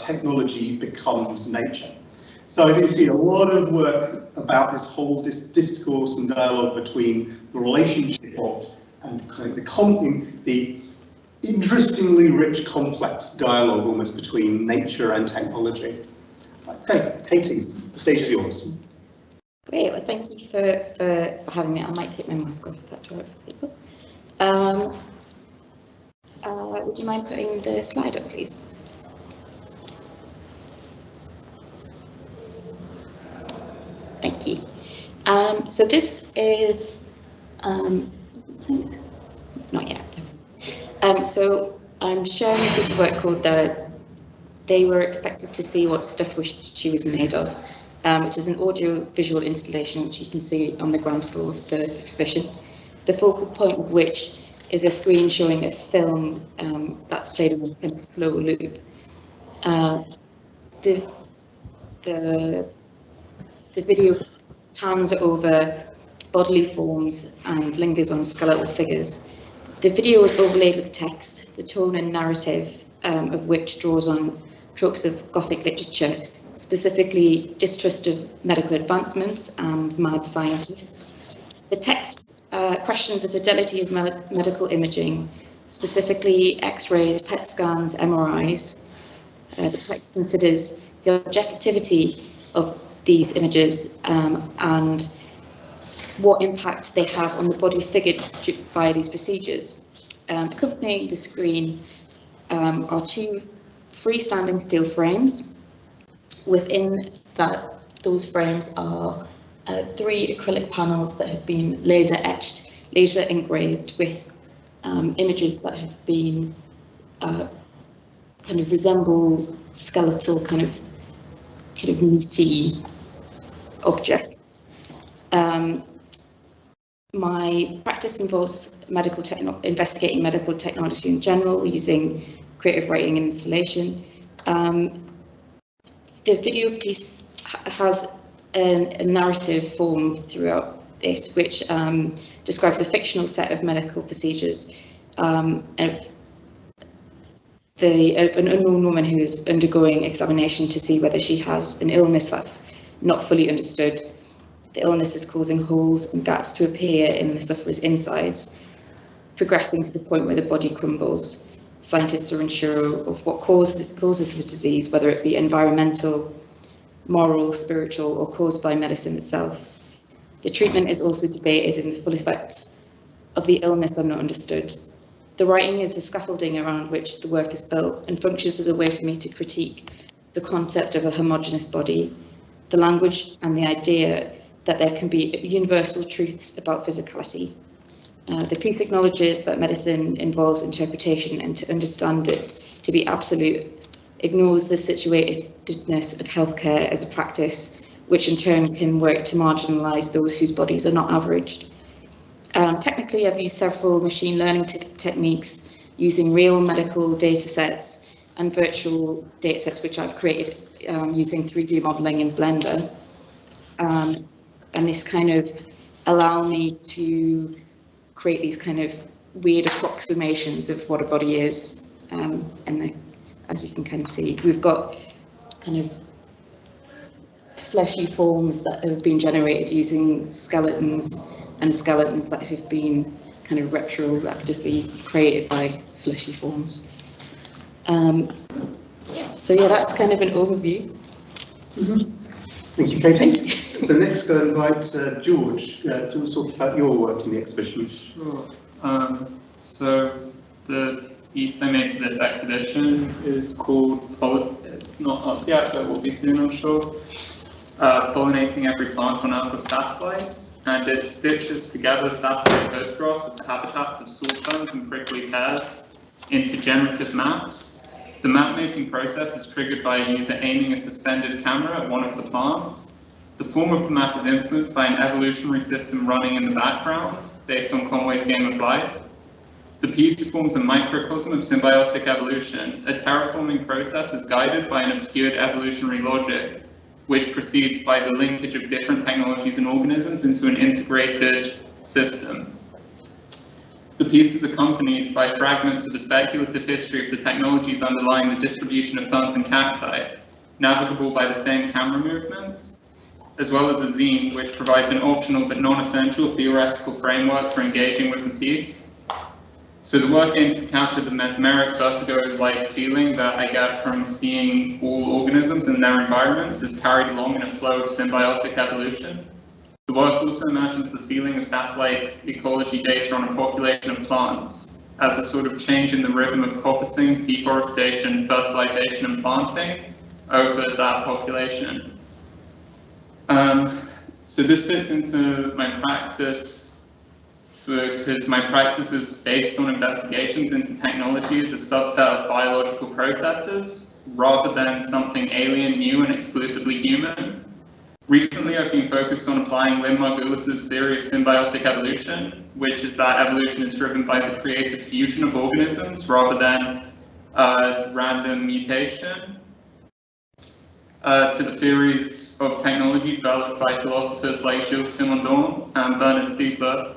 technology becomes nature. So I think you see a lot of work about this whole discourse and dialogue between the relationship of and kind of the interestingly rich, complex dialogue almost between nature and technology. Okay, Katie, the stage is yours. Great, well thank you for having me. I might take my mask off if that's all right for people. Would you mind putting the slide up, please? Thank you. So this is, not yet. So I'm showing a piece of work called They Were Expected to See What Stuff She Was Made Of, which is an audio-visual installation which you can see on the ground floor of the exhibition. The focal point of which is a screen showing a film that's played in a kind of slow loop. The video pans over bodily forms and lingers on skeletal figures. The video is overlaid with text, the tone and narrative of which draws on tropes of Gothic literature, specifically distrust of medical advancements and mad scientists. The text questions the fidelity of medical imaging, specifically X-rays, PET scans, MRIs. The text considers the objectivity of these images and what impact they have on the body figured by these procedures. Accompanying the screen are two freestanding steel frames. Within those frames are 3 acrylic panels that have been laser etched, laser engraved with images that have been kind of resemble skeletal kind of meaty objects. My practice involves investigating medical technology in general, using creative writing and installation. The video piece has a narrative form throughout it, which describes a fictional set of medical procedures of an unknown woman who is undergoing examination to see whether she has an illness that's not fully understood. The illness is causing holes and gaps to appear in the sufferer's insides, progressing to the point where the body crumbles. Scientists are unsure of what causes the disease, whether it be environmental, moral, spiritual, or caused by medicine itself. The treatment is also debated, and the full effects of the illness are not understood. The writing is the scaffolding around which the work is built and functions as a way for me to critique the concept of a homogeneous body, the language and the idea that there can be universal truths about physicality. The piece acknowledges that medicine involves interpretation, and to understand it to be absolute ignores the situatedness of healthcare as a practice, which in turn can work to marginalise those whose bodies are not averaged. Technically, I've used several machine learning techniques using real medical data sets and virtual data sets, which I've created using 3D modelling in Blender. And this kind of allow me to create these kind of weird approximations of what a body is. As you can kind of see, we've got kind of fleshy forms that have been generated using skeletons, and skeletons that have been kind of retroactively created by fleshy forms. So yeah, that's kind of an overview. Mm-hmm. Thank you, Katie. So next, I'll invite George to talk about your work in the exhibition. Sure. So the piece I made for this exhibition is called, it's not up yet, but will be soon, I'm sure, Pollinating Every Plant on Earth with Satellites, and it stitches together satellite photographs of the habitats of sawstones and prickly pears into generative maps. The map-making process is triggered by a user aiming a suspended camera at one of the plants. The form of the map is influenced by an evolutionary system running in the background, based on Conway's Game of Life. The piece forms a microcosm of symbiotic evolution. A terraforming process is guided by an obscured evolutionary logic, which proceeds by the linkage of different technologies and organisms into an integrated system. The piece is accompanied by fragments of a speculative history of the technologies underlying the distribution of ferns and cacti, navigable by the same camera movements, as well as a zine which provides an optional but non-essential theoretical framework for engaging with the piece. So the work aims to capture the mesmeric, vertigo-like feeling that I get from seeing all organisms and their environments as carried along in a flow of symbiotic evolution. The work also imagines the feeling of satellite ecology data on a population of plants as a sort of change in the rhythm of coppicing, deforestation, fertilization, and planting over that population. So this fits into my practice because my practice is based on investigations into technology as a subset of biological processes rather than something alien, new, and exclusively human. Recently, I've been focused on applying Lynn Margulis's theory of symbiotic evolution, which is that evolution is driven by the creative fusion of organisms rather than random mutation, to the theories of technology developed by philosophers like Gilles Simondon and Bernard Stiegler,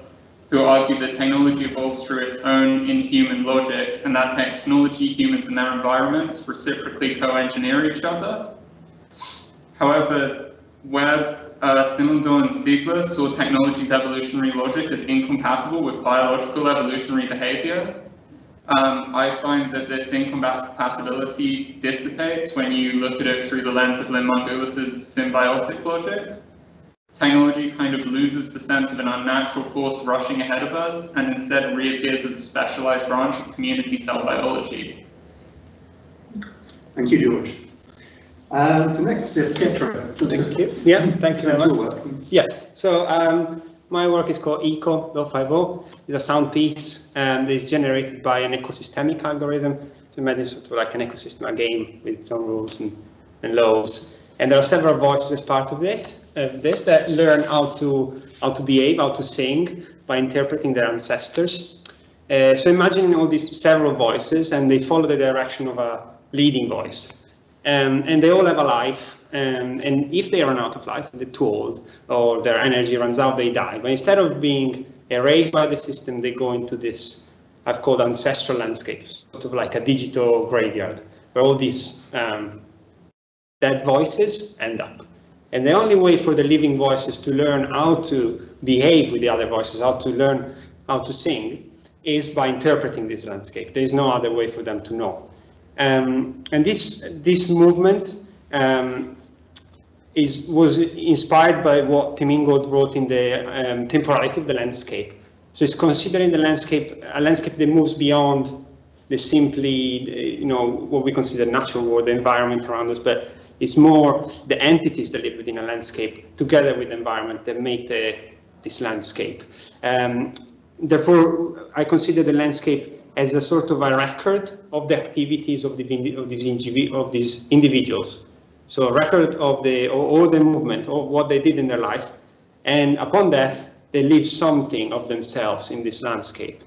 who argue that technology evolves through its own inhuman logic and that technology, humans, and their environments reciprocally co-engineer each other. However, where Simondon and Stiegler saw technology's evolutionary logic as incompatible with biological evolutionary behavior, I find that this incompatibility dissipates when you look at it through the lens of Lynn Margulis's symbiotic logic. Technology kind of loses the sense of an unnatural force rushing ahead of us and instead reappears as a specialized branch of community cell biology. Thank you, George. The next is Pietro. Thank you. Yeah, thank you very much. Yes, so my work is called Eco.50. It's a sound piece and is generated by an ecosystemic algorithm. So imagine sort of like an ecosystem, a game with some rules and laws. And there are several voices as part of this that learn how to behave, how to sing by interpreting their ancestors. So imagine all these several voices and they follow the direction of a leading voice. And they all have a life, and if they run out of life, they're too old, or their energy runs out, they die. But instead of being erased by the system, they go into this, I've called ancestral landscapes, sort of like a digital graveyard, where all these dead voices end up. And the only way for the living voices to learn how to behave with the other voices, how to learn how to sing, is by interpreting this landscape. There is no other way for them to know. And this movement was inspired by what Tim Ingold wrote in the Temporality of the Landscape. So it's considering the landscape a landscape that moves beyond the simply, what we consider natural world, the environment around us, but it's more the entities that live within a landscape together with the environment that make this landscape. Therefore, I consider the landscape as a sort of a record of the activities of these individuals. So a record of all the movement, of what they did in their life, and upon death, they leave something of themselves in this landscape.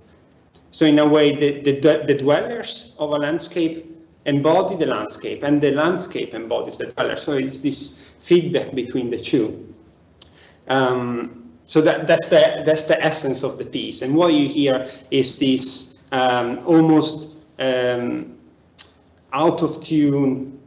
So in a way, the dwellers of a landscape embody the landscape, and the landscape embodies the dweller. So it's this feedback between the two. So that's the essence of the piece. And what you hear is this almost out of tune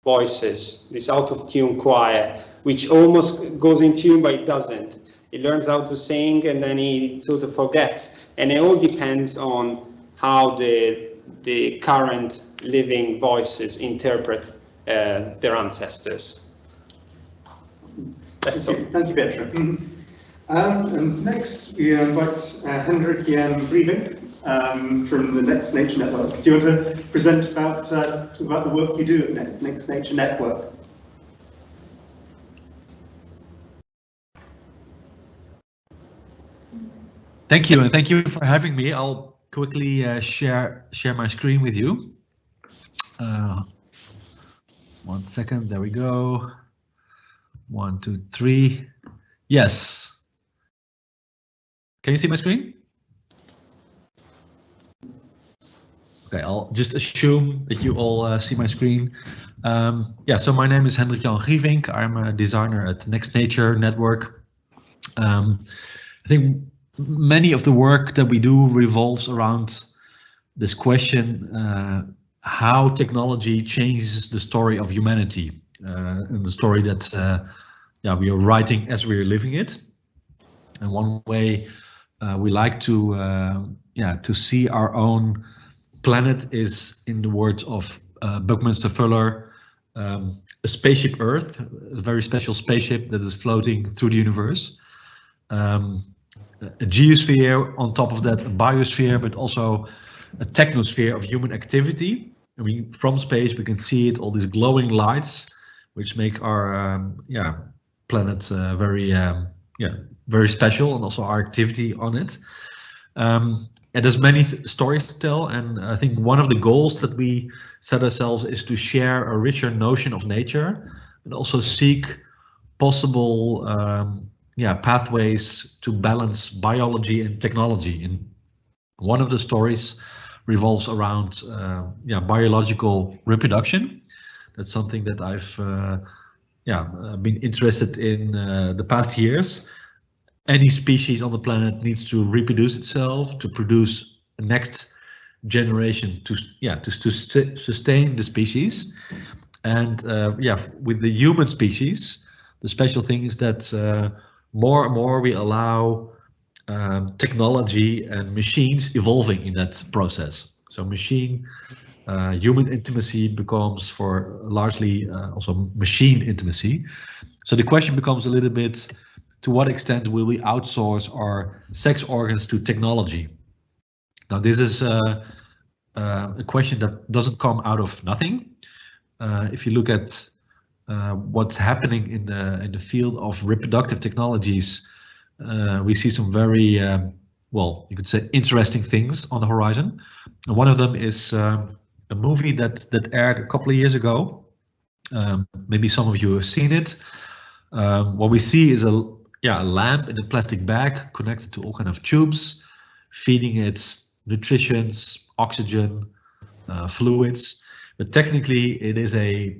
voices, this out of tune choir, which almost goes in tune but it doesn't. It learns how to sing and then it sort of forgets. And it all depends on how the current living voices interpret their ancestors. That's all. Thank you, Petra. And next we invite Hendrik Jan Breivink from the Next Nature Network. Do you want to present about the work you do at Next Nature Network? Thank you, and thank you for having me. I'll quickly share my screen with you. 1 second, there we go. 1, 2, 3. Yes. Can you see my screen? Okay, I'll just assume that you all see my screen. Yeah, so my name is Hendrik Jan Breivink. I'm a designer at Next Nature Network. I think many of the work that we do revolves around this question, how technology changes the story of humanity, and the story that we are writing as we are living it. And one way we like to see our own planet is, in the words of Buckminster Fuller, a spaceship Earth, a very special spaceship that is floating through the universe. A geosphere, on top of that a biosphere, but also a technosphere of human activity. I mean, from space we can see it, all these glowing lights, which make our planet very special, and also our activity on it. And there's many stories to tell, and I think one of the goals that we set ourselves is to share a richer notion of nature, and also seek possible pathways to balance biology and technology. And one of the stories revolves around biological reproduction. That's something that I've been interested in the past years. Any species on the planet needs to reproduce itself to produce a next generation to sustain the species. And with the human species, the special thing is that more and more we allow technology and machines evolving in that process. So human intimacy becomes for largely also machine intimacy. So the question becomes a little bit, to what extent will we outsource our sex organs to technology? Now, this is a question that doesn't come out of nothing. If you look at what's happening in the field of reproductive technologies, we see some very, you could say, interesting things on the horizon. And one of them is a movie that aired a couple of years ago. Maybe some of you have seen it. What we see is a lamp in a plastic bag connected to all kind of tubes, feeding it nutrition, oxygen, fluids. But technically, it is a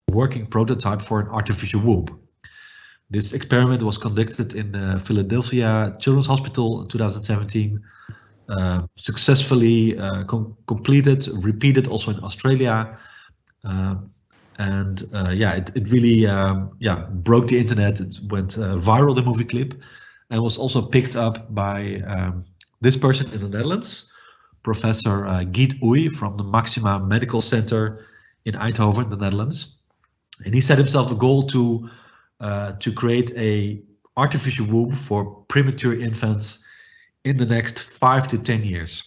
working prototype for an artificial womb. This experiment was conducted in Philadelphia Children's Hospital in 2017, successfully completed, repeated also in Australia. It really broke the internet. It went viral, the movie clip, and was also picked up by this person in the Netherlands, Professor Giet Oei from the Maxima Medical Center in Eindhoven, the Netherlands. And he set himself a goal to create a artificial womb for premature infants in the next 5 to 10 years.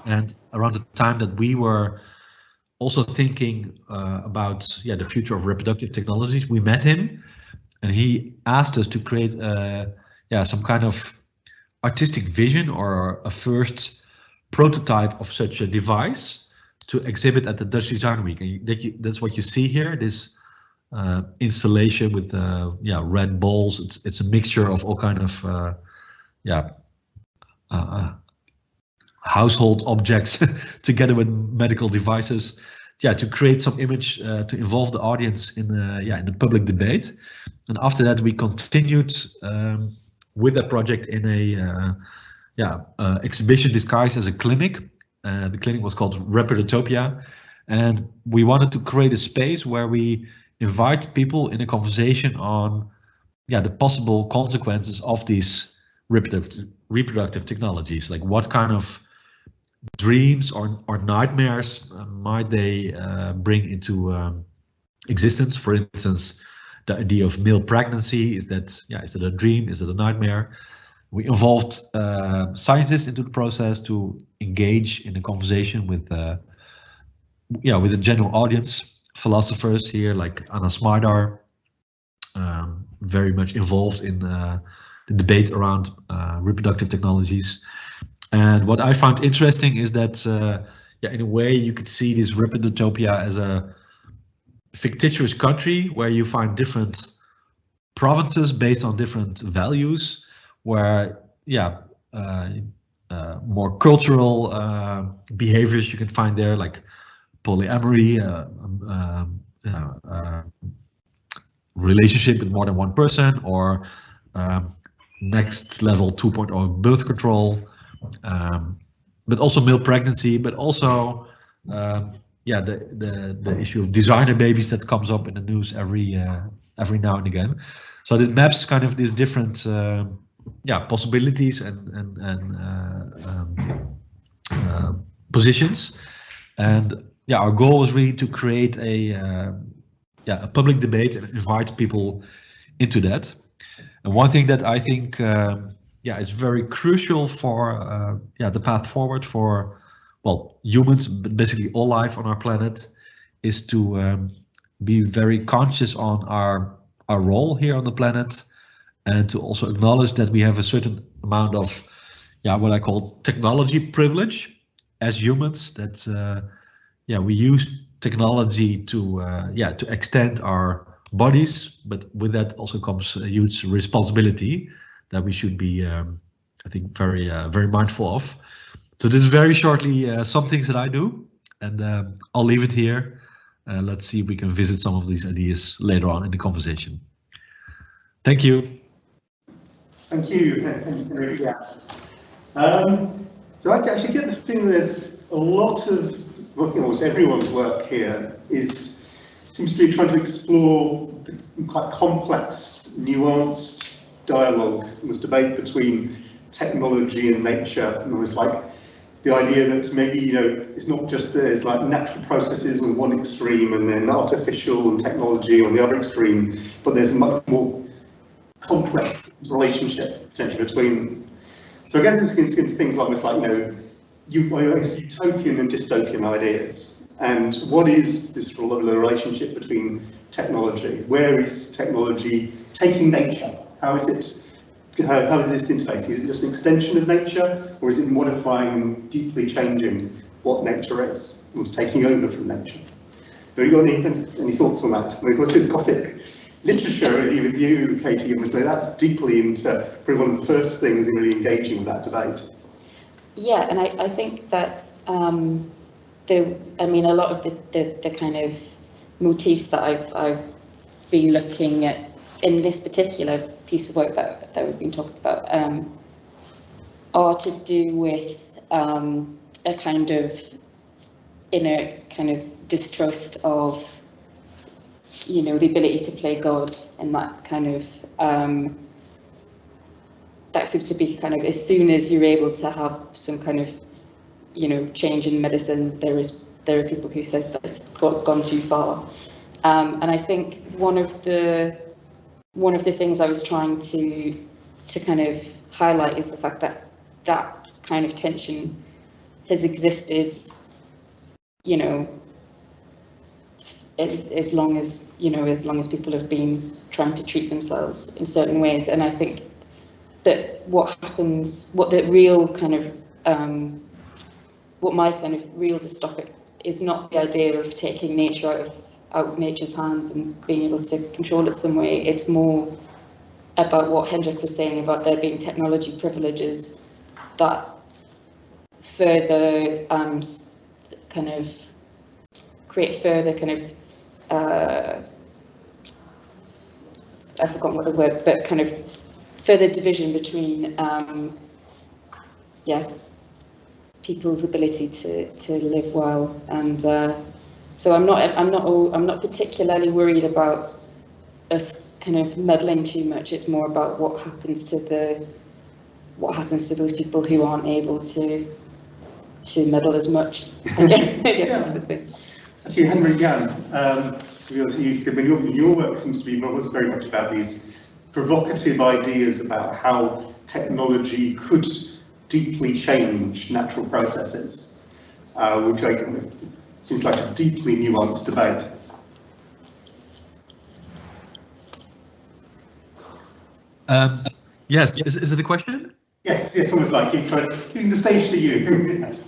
And around the time that we were also thinking about the future of reproductive technologies, we met him, and he asked us to create some kind of artistic vision or a first prototype of such a device to exhibit at the Dutch Design Week. And that's what you see here, this installation with red balls. It's a mixture of all kind of household objects together with medical devices, to create some image to involve the audience in the public debate. And after that, we continued with that project in a exhibition disguised as a clinic. The clinic was called Reproductopia, and we wanted to create a space where we invite people in a conversation on the possible consequences of these reproductive technologies. Like, what kind of dreams or nightmares might they bring into existence? For instance, the idea of male pregnancy, is that a dream? Is it a nightmare? We involved scientists into the process to engage in a conversation with the general audience. Philosophers here like Anna Smardar, very much involved in the debate around reproductive technologies. And what I found interesting is that in a way you could see this Reproductopia as a fictitious country where you find different provinces based on different values, where more cultural behaviors you can find there, like polyamory, relationship with more than one person, or next level 2.0 birth control, but also male pregnancy, but also yeah, the issue of designer babies that comes up in the news every now and again. So it maps kind of these different yeah, possibilities and positions. And yeah, our goal was really to create a yeah, a public debate and invite people into that. And one thing that I think yeah, is very crucial for yeah, the path forward for, well, humans, but basically all life on our planet, is to be very conscious on our role here on the planet, and to also acknowledge that we have a certain amount of, yeah, what I call technology privilege as humans, that yeah, we use technology to yeah, to extend our bodies, but with that also comes a huge responsibility that we should be I think very mindful of. So this is very shortly some things that I do, and I'll leave it here. Let's see if we can visit some of these ideas later on in the conversation. Thank you. Thank you, Henry. Yeah. So I actually get the feeling there's a lot of, well, almost everyone's work here seems to be trying to explore quite complex, nuanced dialogue, this debate between technology and nature, and almost like the idea that maybe, you know, it's not just there's like natural processes on one extreme and then artificial and technology on the other extreme, but there's a much more complex relationship potentially between them. So I guess this gets into things like, you know, utopian and dystopian ideas. And what is this relationship between technology? Where is technology taking nature? How is this interface? Is it just an extension of nature, or is it modifying and deeply changing what nature is? It's taking over from nature. Have you got any thoughts on that? I mean, of course, it's Gothic literature with you, Katie, obviously that's deeply into probably one of the first things in really engaging with that debate. Yeah, and I think that I mean, a lot of the kind of motifs that I've been looking at in this particular piece of work that we've been talking about are to do with a kind of inner kind of distrust of, you know, the ability to play God, and that kind of that seems to be kind of, as soon as you're able to have some kind of, you know, change in medicine, there are people who say that it's gone too far, and I think one of the things I was trying to kind of highlight is the fact that that kind of tension has existed, you know, as long as people have been trying to treat themselves in certain ways. And I think that what the real kind of what my kind of real dystopic is not the idea of taking nature out of nature's hands and being able to control it some way. It's more about what Hendrik was saying about there being technology privileges that further kind of create further kind of I forgot what the word, but kind of further division between yeah, people's ability to live well. And so I'm not particularly worried about us kind of meddling too much. It's more about what happens to those people who aren't able to meddle as much. I guess that's the thing. Actually, Henry Gann, your work seems to be very much about these provocative ideas about how technology could deeply change natural processes, which seems like a deeply nuanced debate. Yes, is it a question? Yes, almost like giving the stage to you.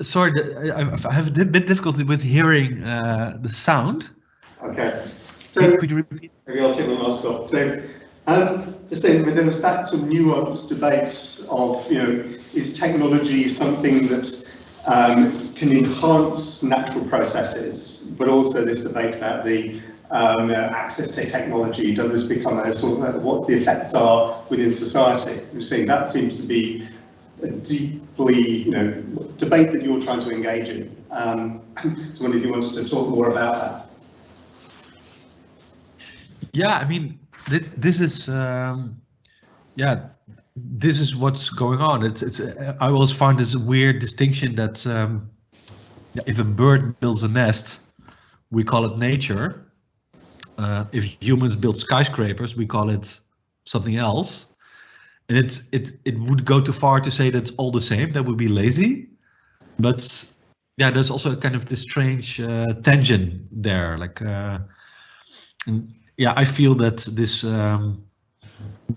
Sorry, I have a bit difficulty with hearing the sound. Okay, so could you repeat? Maybe I'll take my mask off. So, just saying, there was that sort of nuanced debate of, you know, is technology something that can enhance natural processes, but also this debate about the access to technology? Does this become a sort of what the effects are within society? You're saying that seems to be a deeply, debate that you're trying to engage in. So I wonder if you wanted to talk more about that. Yeah, I mean, this is this is what's going on. It's I always find this weird distinction that if a bird builds a nest, we call it nature. If humans build skyscrapers, we call it something else. And it would go too far to say that it's all the same. That would be lazy. But yeah, there's also a kind of this strange tension there. Like, and yeah, I feel that this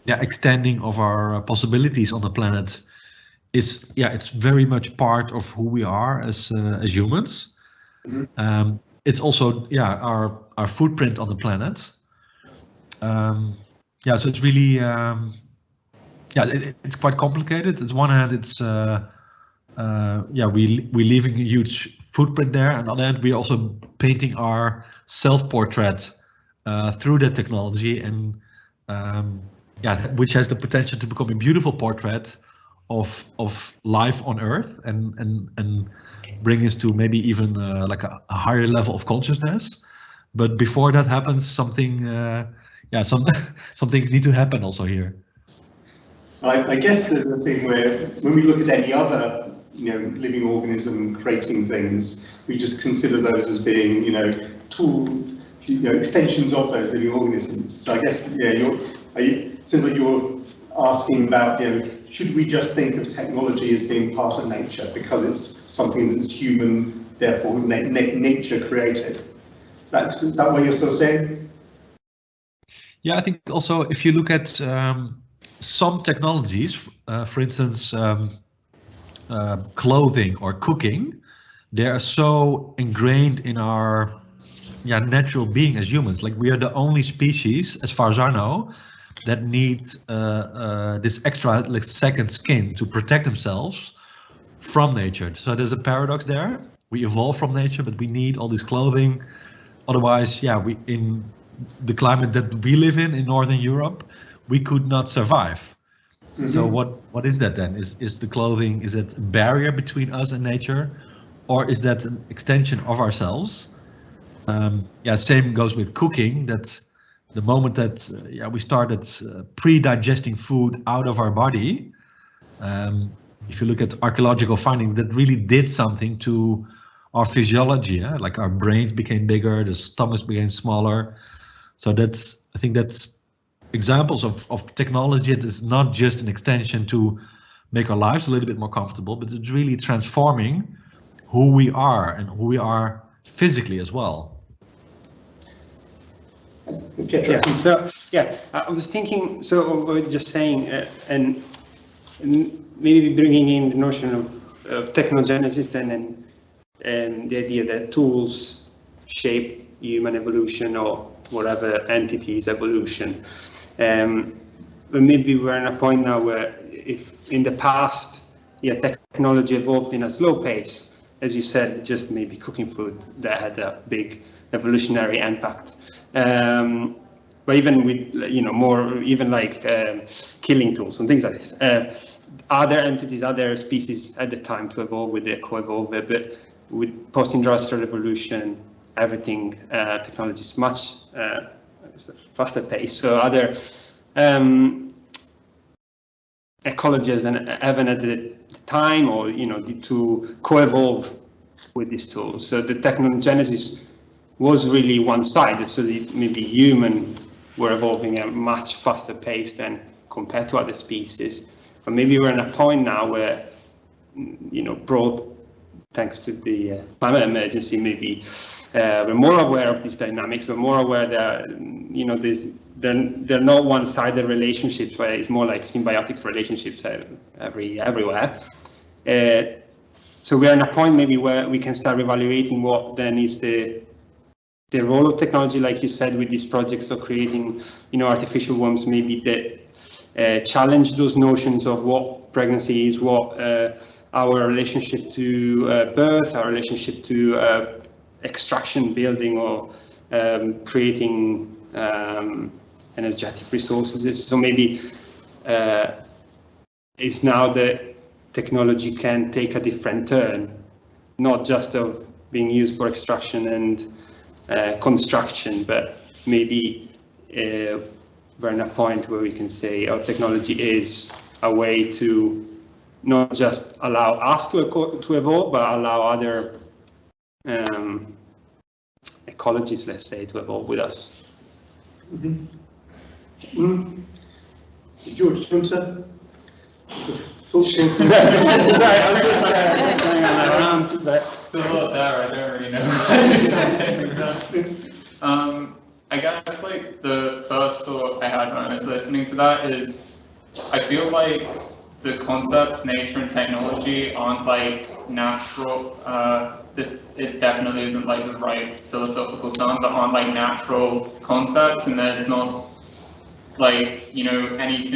extending of our possibilities on the planet is, it's very much part of who we are as humans. Mm-hmm. It's also, our footprint on the planet. So it's really, it's quite complicated. On one hand, it's we're leaving a huge footprint there, and on the other hand, we're also painting our self-portrait through that technology, and which has the potential to become a beautiful portrait of life on Earth, and bring us to maybe even like a higher level of consciousness. But before that happens, some things need to happen also here. I guess there's a thing where when we look at any other living organism creating things, we just consider those as being tools, extensions of those living organisms. So I guess it seems like you're asking about should we just think of technology as being part of nature because it's something that's human, therefore nature created. Is that what you're still saying? Yeah, I think also if you look at some technologies, for instance, clothing or cooking, they are so ingrained in our natural being as humans. Like, we are the only species, as far as I know, that need this extra second skin to protect themselves from nature. So there's a paradox there. We evolve from nature, but we need all this clothing. Otherwise, we in the climate that we live in Northern Europe, we could not survive. Mm-hmm. So what is that then? Is the clothing, is it a barrier between us and nature, or is that an extension of ourselves? Same goes with cooking. That the moment that we started pre-digesting food out of our body, if you look at archaeological findings, that really did something to our physiology. Like, our brains became bigger, the stomachs became smaller. So I think that's examples of technology that is not just an extension to make our lives a little bit more comfortable, but it's really transforming who we are and who we are physically as well. Okay. I was thinking, so we were just saying, and maybe bringing in the notion of technogenesis then, and the idea that tools shape human evolution or whatever entity's evolution. But maybe we're at a point now where, if in the past, technology evolved in a slow pace, as you said, just maybe cooking food that had a big evolutionary impact. But even with more, even like killing tools and things like this, other entities, other species at the time to evolve with it, co-evolve it, but with post-industrial revolution, everything technology is much faster pace. So other ecologists and even at the time, or to co-evolve with these tools. So the technogenesis was really one-sided. So maybe human were evolving at a much faster pace than compared to other species. But maybe we're at a point now where, brought thanks to the climate emergency, maybe we're more aware of these dynamics. We're more aware that they're not one-sided relationships, where it's more like symbiotic relationships everywhere. So we're in a point maybe where we can start evaluating what then is the role of technology, like you said, with these projects of creating, artificial wombs, maybe that challenge those notions of what pregnancy is, what our relationship to birth, our relationship to extraction, building, or creating energetic resources. So maybe it's now that technology can take a different turn, not just of being used for extraction and construction, but maybe we're in a point where we can say our technology is a way to not just allow us to evolve, but allow other ecologies, let's say, to evolve with us. Mm-hmm. Mm. George, do you want to? Sorry, I'm just going around, but it's a lot there. I don't really know. I guess like the first thought I had when I was listening to that is, I feel like the concepts nature and technology aren't like natural. It definitely isn't like the right philosophical term, but aren't like natural concepts, and there's not like, you know, any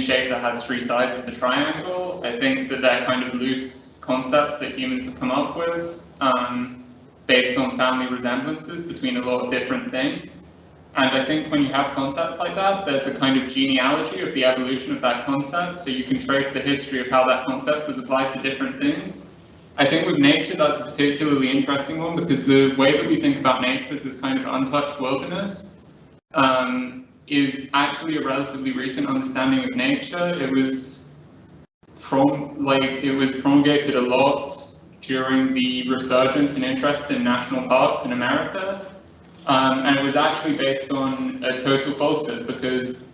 shape that has three sides is a triangle. I think that they're kind of loose concepts that humans have come up with based on family resemblances between a lot of different things. And I think when you have concepts like that, there's a kind of genealogy of the evolution of that concept, so you can trace the history of how that concept was applied to different things. I think with nature, that's a particularly interesting one, because the way that we think about nature as this kind of untouched wilderness is actually a relatively recent understanding of nature. It was promulgated a lot during the resurgence and interest in national parks in America. And it was actually based on a total falsehood, because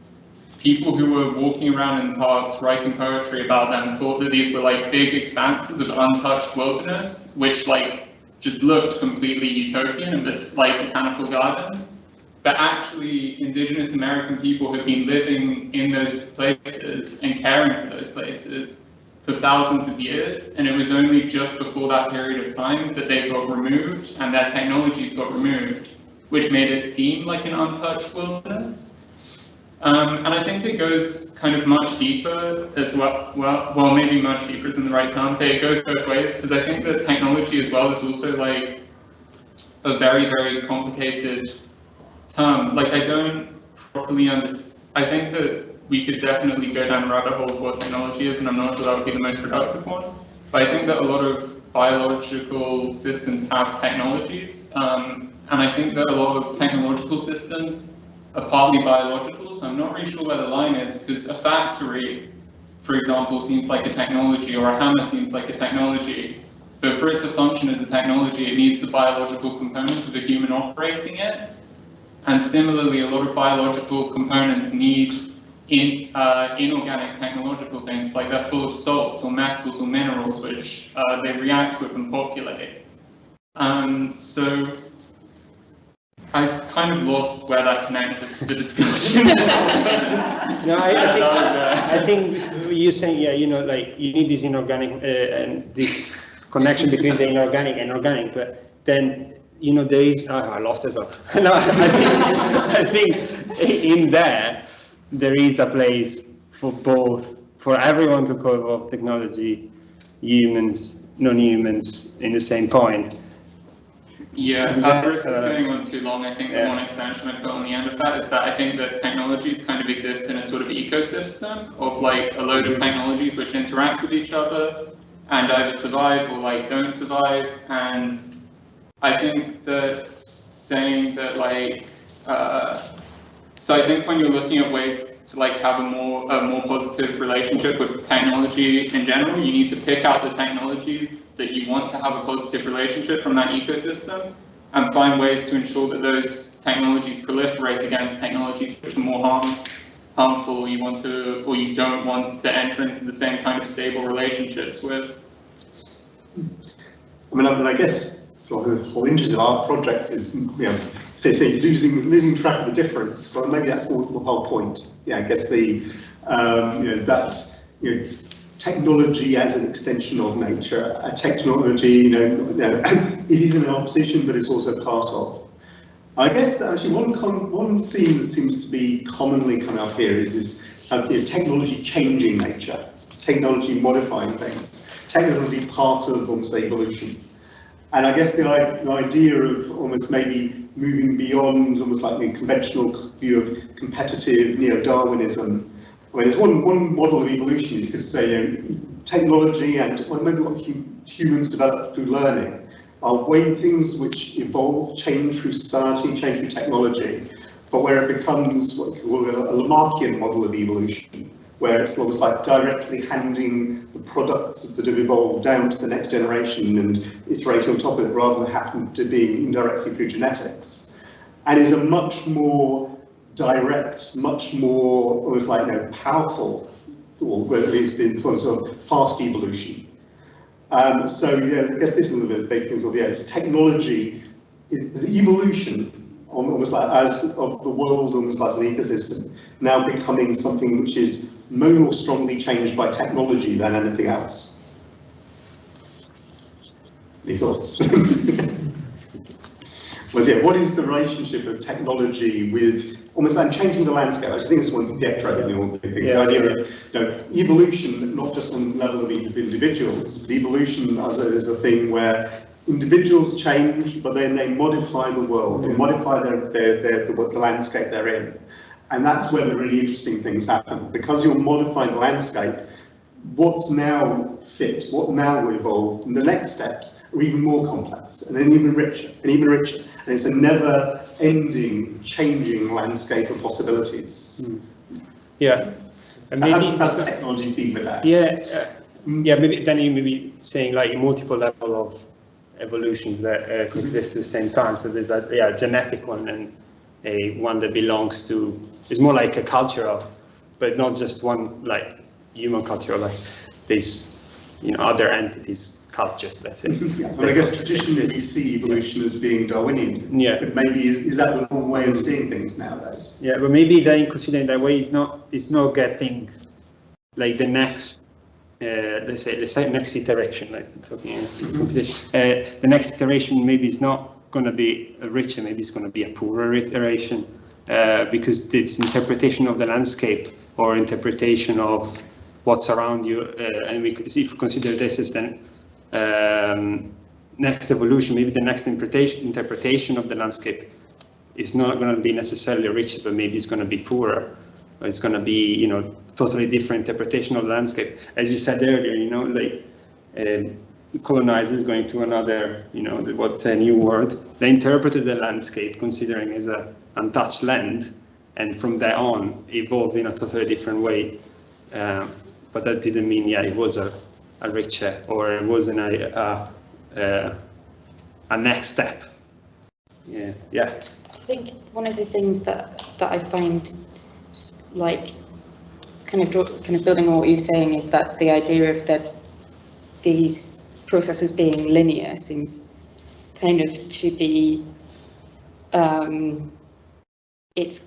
people who were walking around in the parks writing poetry about them thought that these were like big expanses of untouched wilderness, which like just looked completely utopian and like botanical gardens. But actually, indigenous American people have been living in those places and caring for those places for thousands of years, and it was only just before that period of time that they got removed and their technologies got removed, which made it seem like an untouched wilderness. And I think it goes kind of much deeper as well. Well, maybe much deeper isn't the right term, but it goes both ways, because I think that technology as well is also like a very, very complicated term. Like, I don't properly understand. I think that we could definitely go down a rabbit hole of what technology is, and I'm not sure that would be the most productive one. But I think that a lot of biological systems have technologies, and I think that a lot of technological systems are partly biological, so I'm not really sure where the line is, because a factory, for example, seems like a technology, or a hammer seems like a technology, but for it to function as a technology, it needs the biological component of a human operating it. And similarly, a lot of biological components need inorganic technological things, like they're full of salts or metals or minerals which they react with and populate. So I kind of lost where that connected to the discussion. No, I think you're saying, yeah, you know, like you need this inorganic and this connection between the inorganic and organic, but then, you know, there is, I lost as well. No, I think in there is a place for both, for everyone to co-evolve technology, humans, non-humans, in the same point. Yeah, at the risk of going on too long, I think the one extension I put on the end of that is that I think that technologies kind of exist in a sort of ecosystem of like a load of technologies which interact with each other and either survive or like don't survive. And I think that saying that like, so I think when you're looking at ways to like have a more positive relationship with technology in general, you need to pick out the technologies that you want to have a positive relationship from that ecosystem and find ways to ensure that those technologies proliferate against technologies which are more harmful, or you don't want to enter into the same kind of stable relationships with. I guess the whole interest of our project is, you know, they say losing track of the difference. Well, maybe that's more the whole point. Yeah, I guess the technology as an extension of nature, a technology, it is in opposition, but it's also part of. I guess actually one theme that seems to be commonly coming up here is this technology changing nature, technology modifying things, technology part of almost evolution. And I guess the idea of almost maybe moving beyond almost like the conventional view of competitive neo-Darwinism. I mean, there's one model of evolution you could say, technology and maybe what humans develop through learning are things which evolve, change through society, change through technology, but where it becomes what you call a Lamarckian model of evolution, where it's almost like directly handing the products that have evolved down to the next generation and iterating on top of it rather than having to be indirectly through genetics. And is a much more direct, much more almost like powerful, or at least in terms of fast evolution. So yeah, I guess this is a little bit of big things. It's technology, is evolution, almost like as of the world, almost as an ecosystem, now becoming something which is more strongly changed by technology than anything else. Any thoughts? What is the relationship of technology with almost like changing the landscape? I think this one gets right in all the things. The idea of evolution, not just on the level of individuals, but evolution as a thing where individuals change, but then they modify the world, they modify the landscape they're in. And that's where the really interesting things happen. Because you're modifying the landscape, what's now fit, what now evolved, and the next steps are even more complex, and then even richer, and even richer. And it's a never-ending, changing landscape of possibilities. Yeah. And so maybe how does technology feed with that? Yeah, maybe then you may be saying like a multiple level of evolutions that coexist at the same time. So there's that genetic one and a one that belongs to, it's more like a cultural, but not just one like human culture, like these other entities, cultures, let's say. Well, I guess traditionally we see evolution as being Darwinian. Yeah. But maybe is that the wrong way of seeing things nowadays? Yeah, but maybe then considering that way is not getting like the next let's say next iteration, like talking the next iteration maybe is not going to be a richer, maybe it's going to be a poorer iteration, because it's interpretation of the landscape or interpretation of what's around you, and if you consider this as then next evolution, maybe the next interpretation of the landscape is not going to be necessarily richer, but maybe it's going to be poorer. It's going to be, totally different interpretation of the landscape. As you said earlier, like colonizers going to another, what's a new word. They interpreted the landscape considering as an untouched land, and from there on evolved in a totally different way. But that didn't mean, it was a richer, or it wasn't a next step. Yeah. I think one of the things that I find like kind of building on what you're saying is that the idea of these processes being linear seems kind of to be it's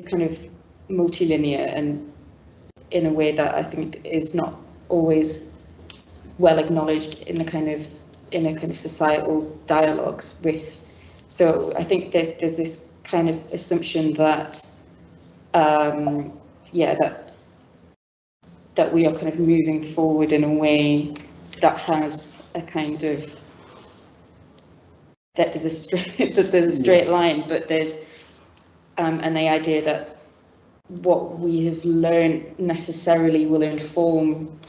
kind of multilinear, and in a way that I think is not always well acknowledged in a kind of societal dialogues with. So I think there's this kind of assumption that that we are kind of moving forward in a way that has a kind of that there's a straight line, but there's and the idea that what we have learned necessarily will inform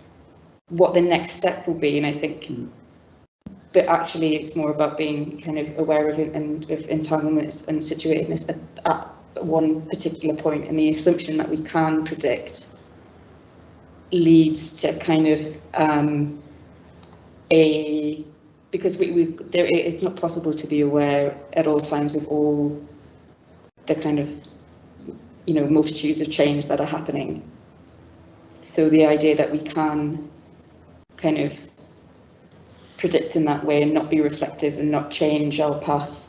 what the next step will be, and I think. But actually, it's more about being kind of aware of it and of entanglements and situatedness at one particular point, and the assumption that we can predict leads to kind of because it's not possible to be aware at all times of all the kind of multitudes of change that are happening. So the idea that we can kind of predict in that way and not be reflective and not change our path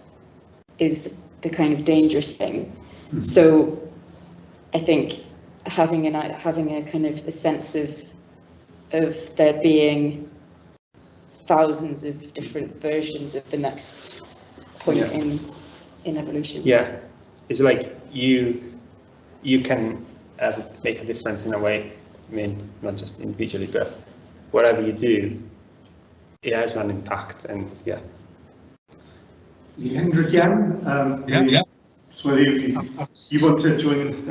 is the kind of dangerous thing. Mm-hmm. So I think having a kind of a sense of there being thousands of different versions of the next point in evolution. Yeah, it's like you can make a difference in a way. I mean, not just individually, but whatever you do, it has an impact, and Leandra Yan. Yeah. So you want to join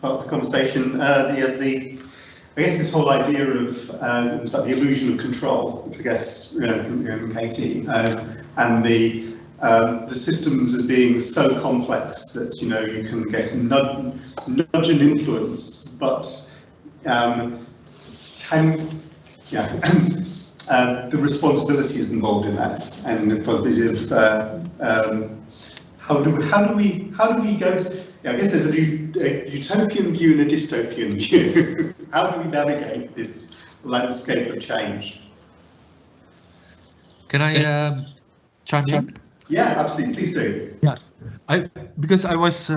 part of the conversation? I guess this whole idea of it's like the illusion of control, which I guess from Katie, and the systems as being so complex that you can guess nudge and influence, but the responsibility is involved in that, and the possibility of how do we go? I guess there's a utopian view and a dystopian view. How do we navigate this landscape of change? Can I chime in? Yeah, absolutely. Please do. Yeah, because I was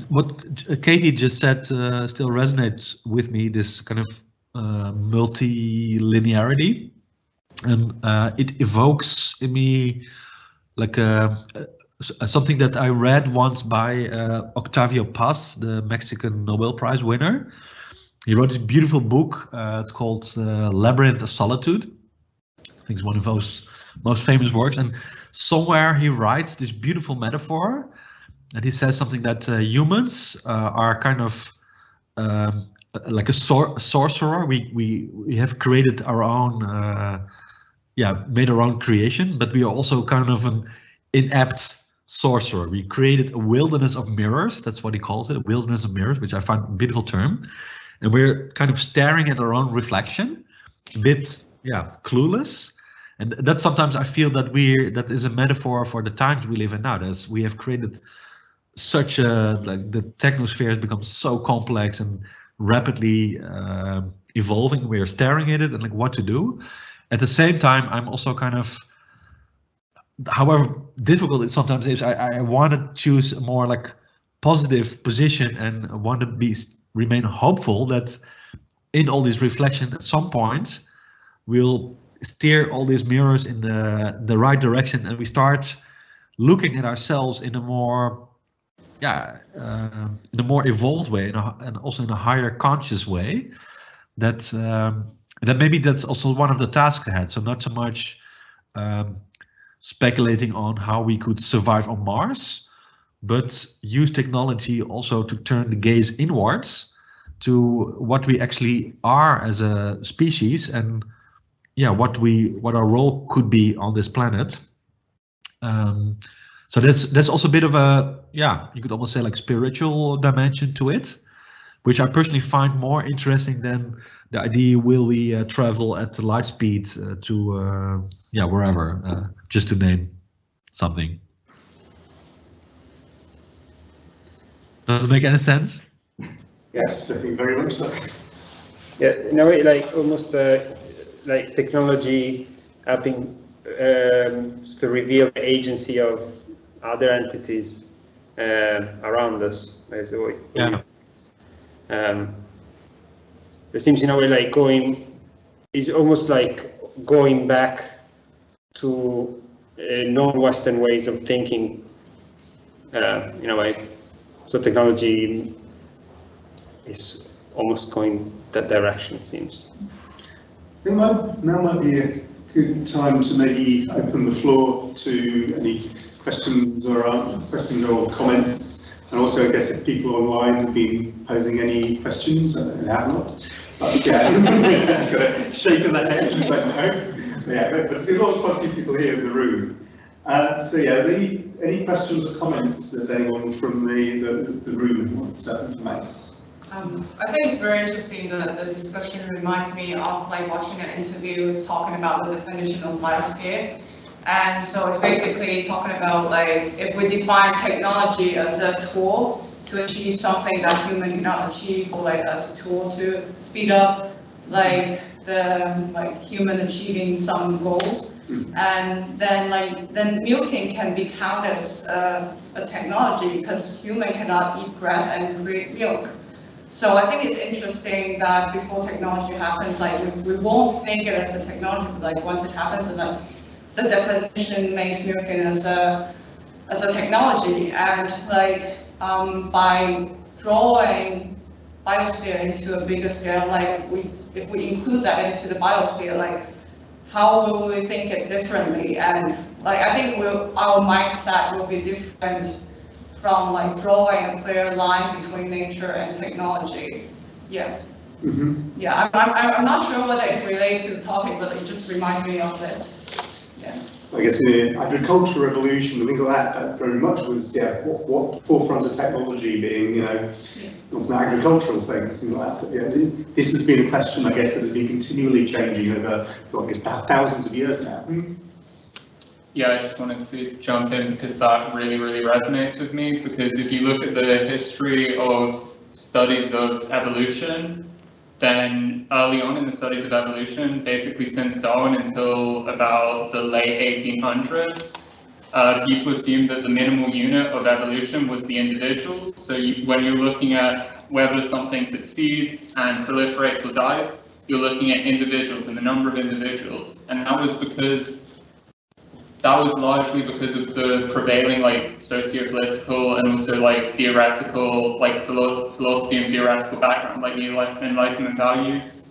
what Katie just said still resonates with me. This kind of multilinearity, and it evokes in me like something that I read once by Octavio Paz, the Mexican Nobel Prize winner. He wrote this beautiful book. It's called Labyrinth of Solitude. I think it's one of those most famous works. And somewhere he writes this beautiful metaphor, and he says something that humans are kind of like a sorcerer. We have created our own, made our own creation, but we are also kind of an inept sorcerer. We created a wilderness of mirrors. That's what he calls it, a wilderness of mirrors, which I find a beautiful term. And we're kind of staring at our own reflection, a bit, clueless. And that sometimes I feel that that is a metaphor for the times we live in now. We have created such a, like the technosphere has become so complex and rapidly evolving. We're staring at it and like what to do. At the same time, I'm also kind of, however difficult it sometimes is, I want to choose a more like positive position and want to remain hopeful that in all this reflection at some point we'll steer all these mirrors in the right direction, and we start looking at ourselves in a more evolved way and also in a higher conscious way. That maybe that's also one of the tasks ahead. So not so much speculating on how we could survive on Mars, but use technology also to turn the gaze inwards to what we actually are as a species, and what our role could be on this planet. So that's also a bit of a, you could almost say like spiritual dimension to it, which I personally find more interesting than the idea, will we travel at the light speed to wherever, just to name something. Does it make any sense? Yes, I think very much so. Yeah, in a way, like almost like technology helping to reveal the agency of other entities around us. It seems in a way like is almost like going back to non-Western ways of thinking in a way. So technology is almost going that direction, it seems. Now might be a good time to maybe open the floor to any questions or comments. And also, I guess if people online have been posing any questions, they have not. But yeah, got a shake of the head and say no. Yeah, but there's a lot of positive people here in the room. So yeah, any questions or comments that anyone from the room wants to make? I think it's very interesting that the discussion reminds me of like watching an interview talking about the definition of biosphere. And so it's basically talking about like if we define technology as a tool to achieve something that human cannot achieve, or like as a tool to speed up like human achieving some goals. And then milking can be counted as a technology because human cannot eat grass and create milk. So I think it's interesting that before technology happens, like we won't think it as a technology, but like once it happens, and like the definition makes milking as a technology, and like by drawing biosphere into a bigger scale, like if we include that into the biosphere, like how will we think it differently? And like, I think our mindset will be different from like drawing a clear line between nature and technology. Yeah. Mm-hmm. Yeah, I'm not sure whether it's related to the topic, but it just reminds me of this. Yeah. I guess the agricultural revolution and things like that very much was, what forefront of technology being, often agricultural things like that. Yeah, this has been a question, I guess, that has been continually changing over, I guess, thousands of years now. Yeah, I just wanted to jump in because that really, really resonates with me, because if you look at the history of studies of evolution, then early on in the studies of evolution, basically since Darwin until about the late 1800s, people assumed that the minimal unit of evolution was the individual. So when you're looking at whether something succeeds and proliferates or dies, you're looking at individuals and the number of individuals. And that was largely because of the prevailing like socio-political and also like theoretical, like philosophy and theoretical background, like the Enlightenment values,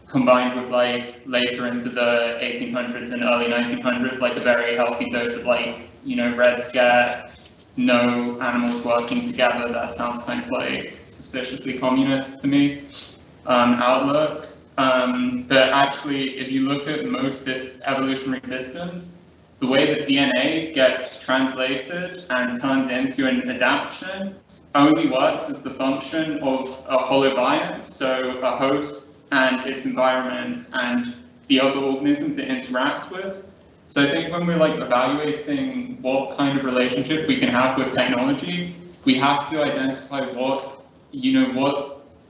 combined with like later into the 1800s and early 1900s, like a very healthy dose of like, Red Scare, no animals working together. That sounds kind of like suspiciously communist to me, outlook. But actually, if you look at most evolutionary systems, the way that DNA gets translated and turns into an adaptation only works as the function of a holobiont, so a host and its environment and the other organisms it interacts with. So I think when we're like evaluating what kind of relationship we can have with technology, we have to identify what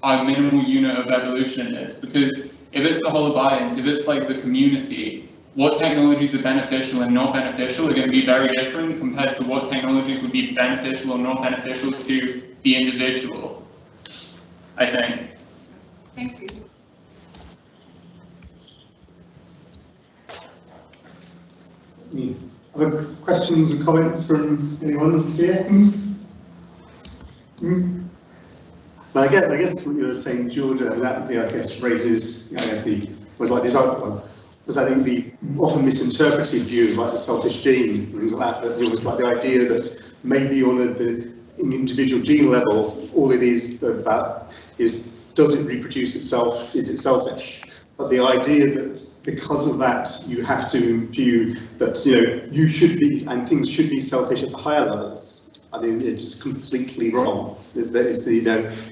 our minimal unit of evolution is. Because if it's the holobiont, if it's like the community, what technologies are beneficial and not beneficial are going to be very different compared to what technologies would be beneficial or not beneficial to the individual, I think. Thank you. Any other questions and comments from anyone here? Well, I guess what you were saying, Georgia, that I guess raises, I think the often misinterpreted view of like the selfish gene, things like that, it was like the idea that maybe on an individual gene level, all it is about is, does it reproduce itself, is it selfish? But the idea that because of that, you have to impute that, you should be, and things should be selfish at the higher levels, I mean, it's just completely wrong. That is,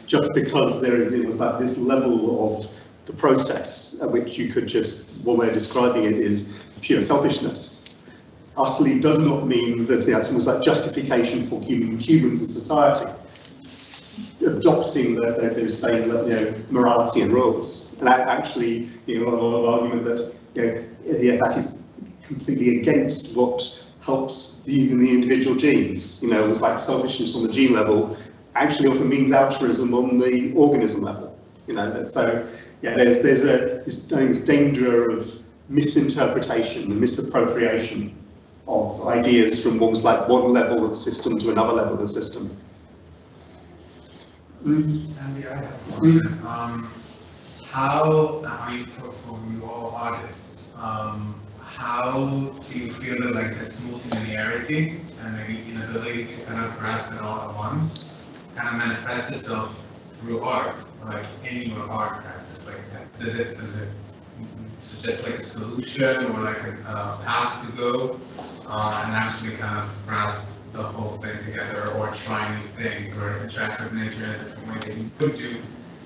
just because there is, it was like this level of the process at which you could just, one way of describing it is pure selfishness. Utterly does not mean that that's almost like justification for humans in society, adopting they're saying that morality and rules, and actually a lot of argument that that is completely against what helps even the individual genes. It was like selfishness on the gene level actually often means altruism on the organism level. So. Yeah, there's this danger of misinterpretation and misappropriation of ideas from one level of the system to another level of the system. Andy, I have a question. How are you, for you all artists, how do you feel that like this multilinearity and the inability to kind of grasp it all at once kind of manifests itself through art, or like in your art practice? Like, does it suggest like a solution or like a path to go and actually kind of grasp the whole thing together, or try new things, or interact with nature in a different way that you could do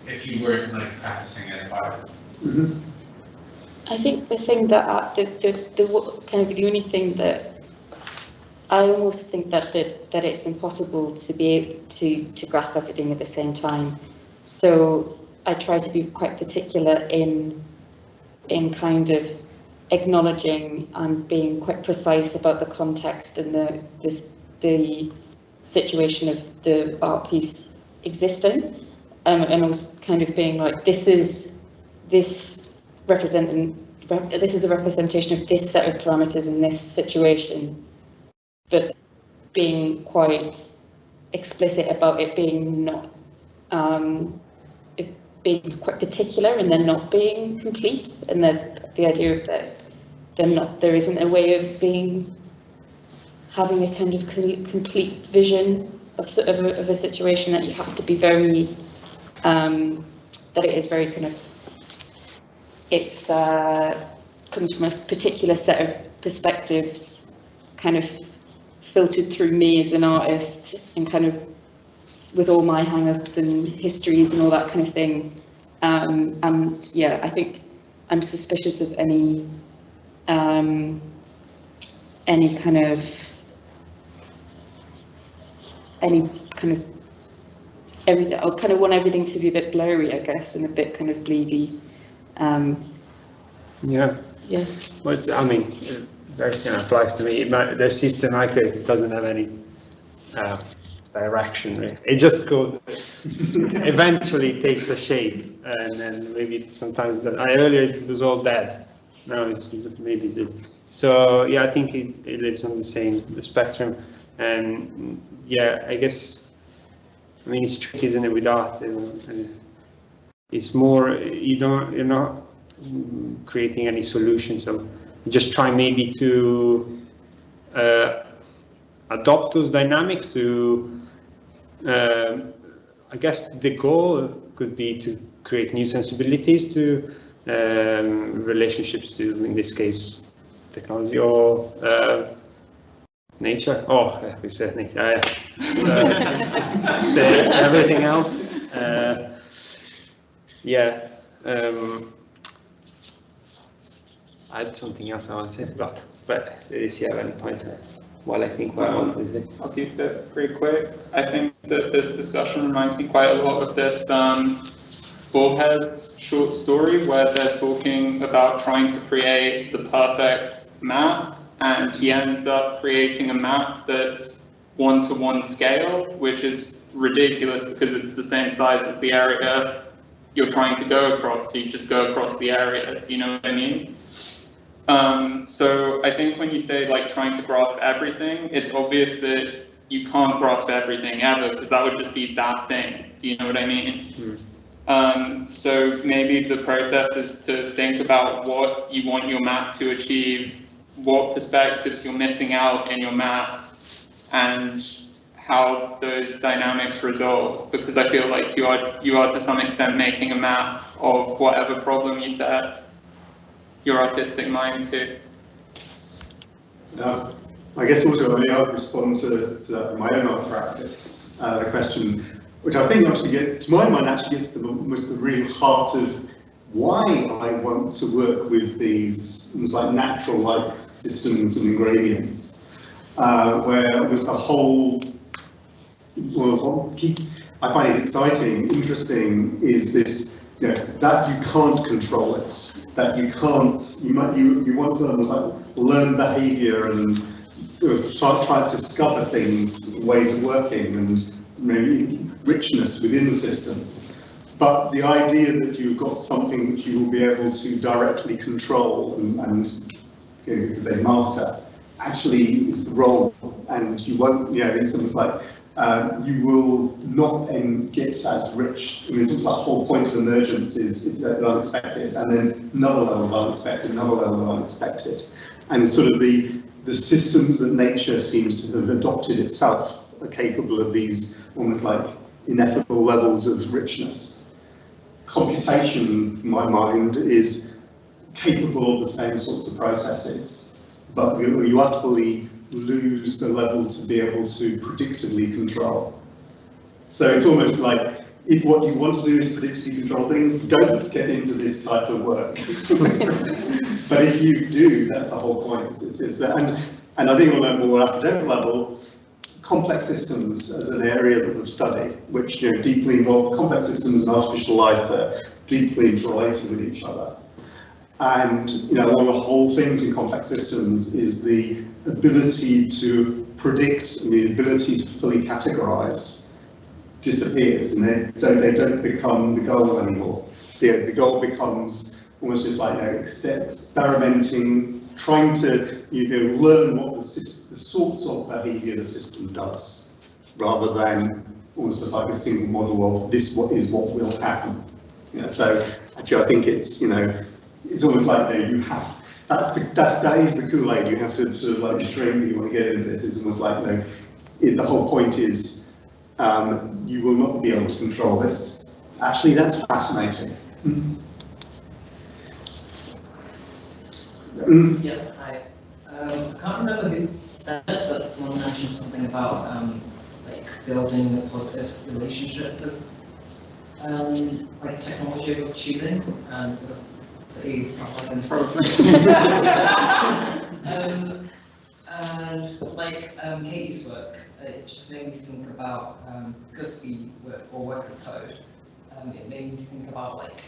if you weren't like practicing as artists? Mm-hmm. I think the thing that the only thing that I almost think that it's impossible to be able to grasp everything at the same time. So I try to be quite particular in kind of acknowledging and being quite precise about the context and the situation of the art piece existing, and also kind of being like, this is a representation of this set of parameters in this situation, but being quite explicit about it being not, being quite particular and then not being complete, and the idea of there isn't a way of having a kind of complete vision of a situation, that you have to be very, that it is very kind of, it's comes from a particular set of perspectives, kind of filtered through me as an artist, and kind of with all my hang-ups and histories and all that kind of thing. And yeah, I think I'm suspicious of any kind of everything. I kind of want everything to be a bit blurry, I guess, and a bit kind of bleedy. Yeah. Yeah. Well, I mean, very similar applies to me. The system I create doesn't have any direction. Really. It just goes. Eventually takes a shape, and then maybe it's sometimes earlier it was all dead. Now it's maybe so. Yeah, I think it lives on the same spectrum, and yeah, I guess. I mean, it's tricky, isn't it, with art? It's more you're not creating any solution, so you just try maybe to adopt those dynamics to. I guess the goal could be to create new sensibilities to relationships to, in this case, technology or nature. Oh, we said nature. Everything else. Yeah. I had something else I want to say about, but if you have any points, while I think what I want to say. I'll keep it pretty quick. I think that this discussion reminds me quite a lot of this Borges short story where they're talking about trying to create the perfect map, and he ends up creating a map that's 1-to-1 scale, which is ridiculous because it's the same size as the area you're trying to go across, so you just go across the area. Do you know what I mean? So I think when you say like trying to grasp everything, it's obvious that you can't grasp everything ever, because that would just be that thing. Do you know what I mean? So maybe the process is to think about what you want your map to achieve, what perspectives you're missing out in your map, and how those dynamics resolve, because I feel like you are to some extent making a map of whatever problem you set your artistic mind to. I guess also I'll respond to that in my own art practice, the question, which I think actually to my mind actually gets to the real heart of why I want to work with these almost like natural-like systems and ingredients, where it was the whole, well, I find it exciting, interesting, is this, that you can't control it, that you can't, you want to almost like learn behaviour and try to discover things, ways of working, and maybe richness within the system. But the idea that you've got something that you will be able to directly control and as a master actually is the role, and you won't, it's almost like you will not then get as rich. I mean, it's like the whole point of emergence is the unexpected, and then another level of unexpected, another level of unexpected. And it's sort of the systems that nature seems to have adopted itself are capable of these almost like ineffable levels of richness. Computation, in my mind, is capable of the same sorts of processes, but you utterly lose the level to be able to predictably control. So it's almost like, if what you want to do is predictably control things, don't get into this type of work. But if you do, that's the whole point. And I think on a more academic level, complex systems as an area that we've studied, which deeply involve complex systems and artificial life are deeply interrelated with each other. And one of the whole things in complex systems is the ability to predict and the ability to fully categorize disappears, and they don't become the goal anymore. The goal becomes almost just like experimenting, trying to learn what the sorts of behaviour the system does, rather than almost just like a single model of this what will happen. So actually, I think it's it's almost like you have That is the Kool-Aid. You have to sort of like drink that you want to get into this. It's almost like, the whole point is you will not be able to control this. Actually, that's fascinating. Yeah, hi. I can't remember who said it, but someone mentioned something about like building a positive relationship with like technology of choosing, sort of say and like Katie's work, it just made me think about because we all work with code. It made me think about like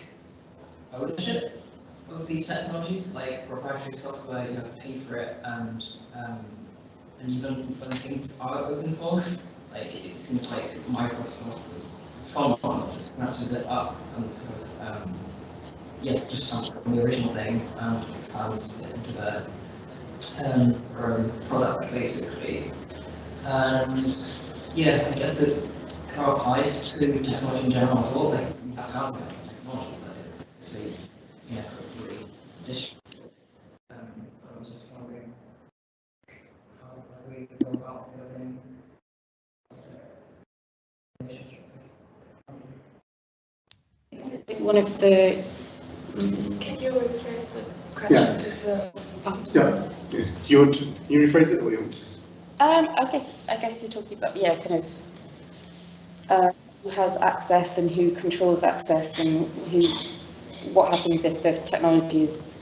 ownership of these technologies, like proprietary software. You have to pay for it, and even when things are open source, like it seems like Microsoft, someone just snatches it up and sort of just stamps it on the original thing and expands it into their own product basically. And yeah, I guess it kind of applies to technology in general as well. Like we have housing as technology, but it's really, really additional. I was just wondering how we go about building relationships. I think one of the Can you rephrase the question? Yeah. You rephrase it, or you? I guess you're talking about kind of who has access and who controls access, and what happens if the technology is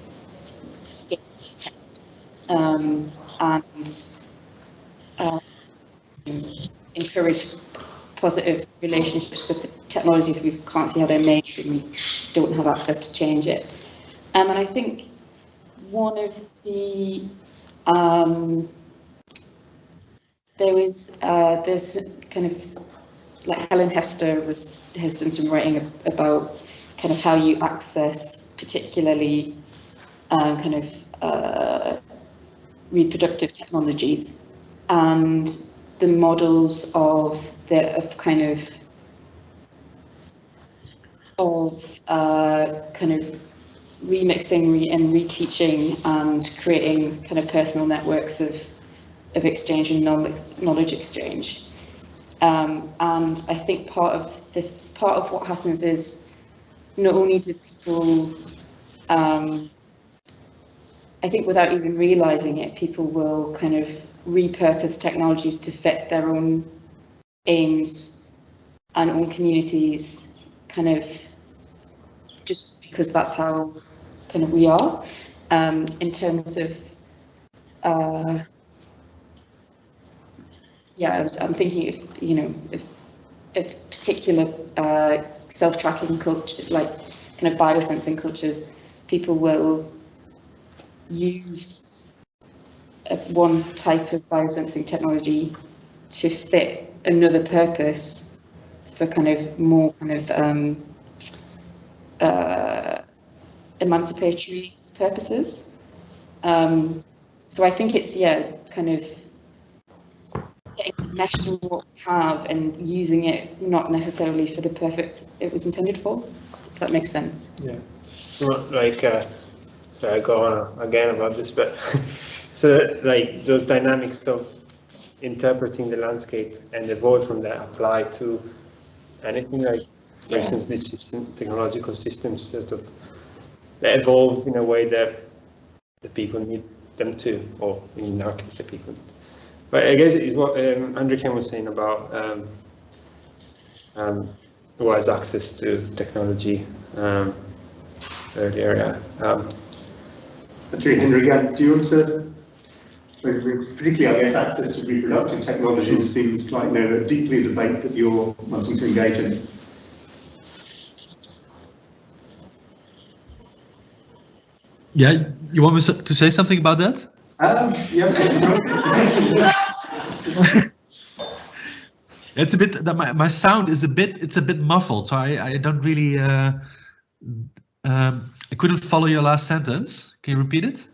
encourage positive relationships with the technology if we can't see how they're made and we don't have access to change it. And I think one of the there's kind of like Helen Hester has done some writing about kind of how you access particularly kind of reproductive technologies, and the models of kind of remixing and reteaching and creating kind of personal networks of exchange and knowledge exchange. And I think part of what happens is not only do people, I think without even realizing it, people will kind of repurpose technologies to fit their own aims and own communities, kind of just because that's how kind of we are, in terms of I'm thinking if particular self-tracking culture, like kind of biosensing cultures, people will use one type of biosensing technology to fit another purpose for kind of more kind of emancipatory purposes. So I think it's kind of getting meshed with what we have and using it not necessarily for the purpose it was intended for, if that makes sense. Yeah, like sorry, I go on again about this, but so like those dynamics of interpreting the landscape and evolve from that apply to anything, like for instance these technological systems sort of they evolve in a way that the people need them to, or in our case the people. But I guess it's what Andrew Ken was saying about who has access to technology earlier. Henry, do you want to, particularly I guess access to reproductive technologies seems like deeply a debate that you're wanting to engage in. Yeah, you want me to say something about that? It's a bit, my sound is a bit muffled, so I don't really, I couldn't follow your last sentence. Can you repeat it?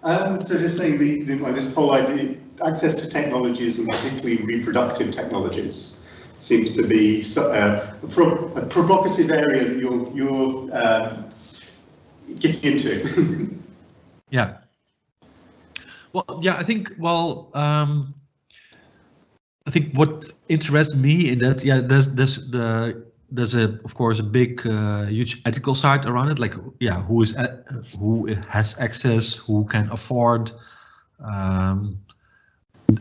So just saying this whole idea, access to technologies and particularly reproductive technologies seems to be a provocative area that you're getting into. Yeah. Well, yeah, I think, well, I think what interests me in that, yeah, there's of course a big, huge ethical side around it. Like, yeah, who has access, who can afford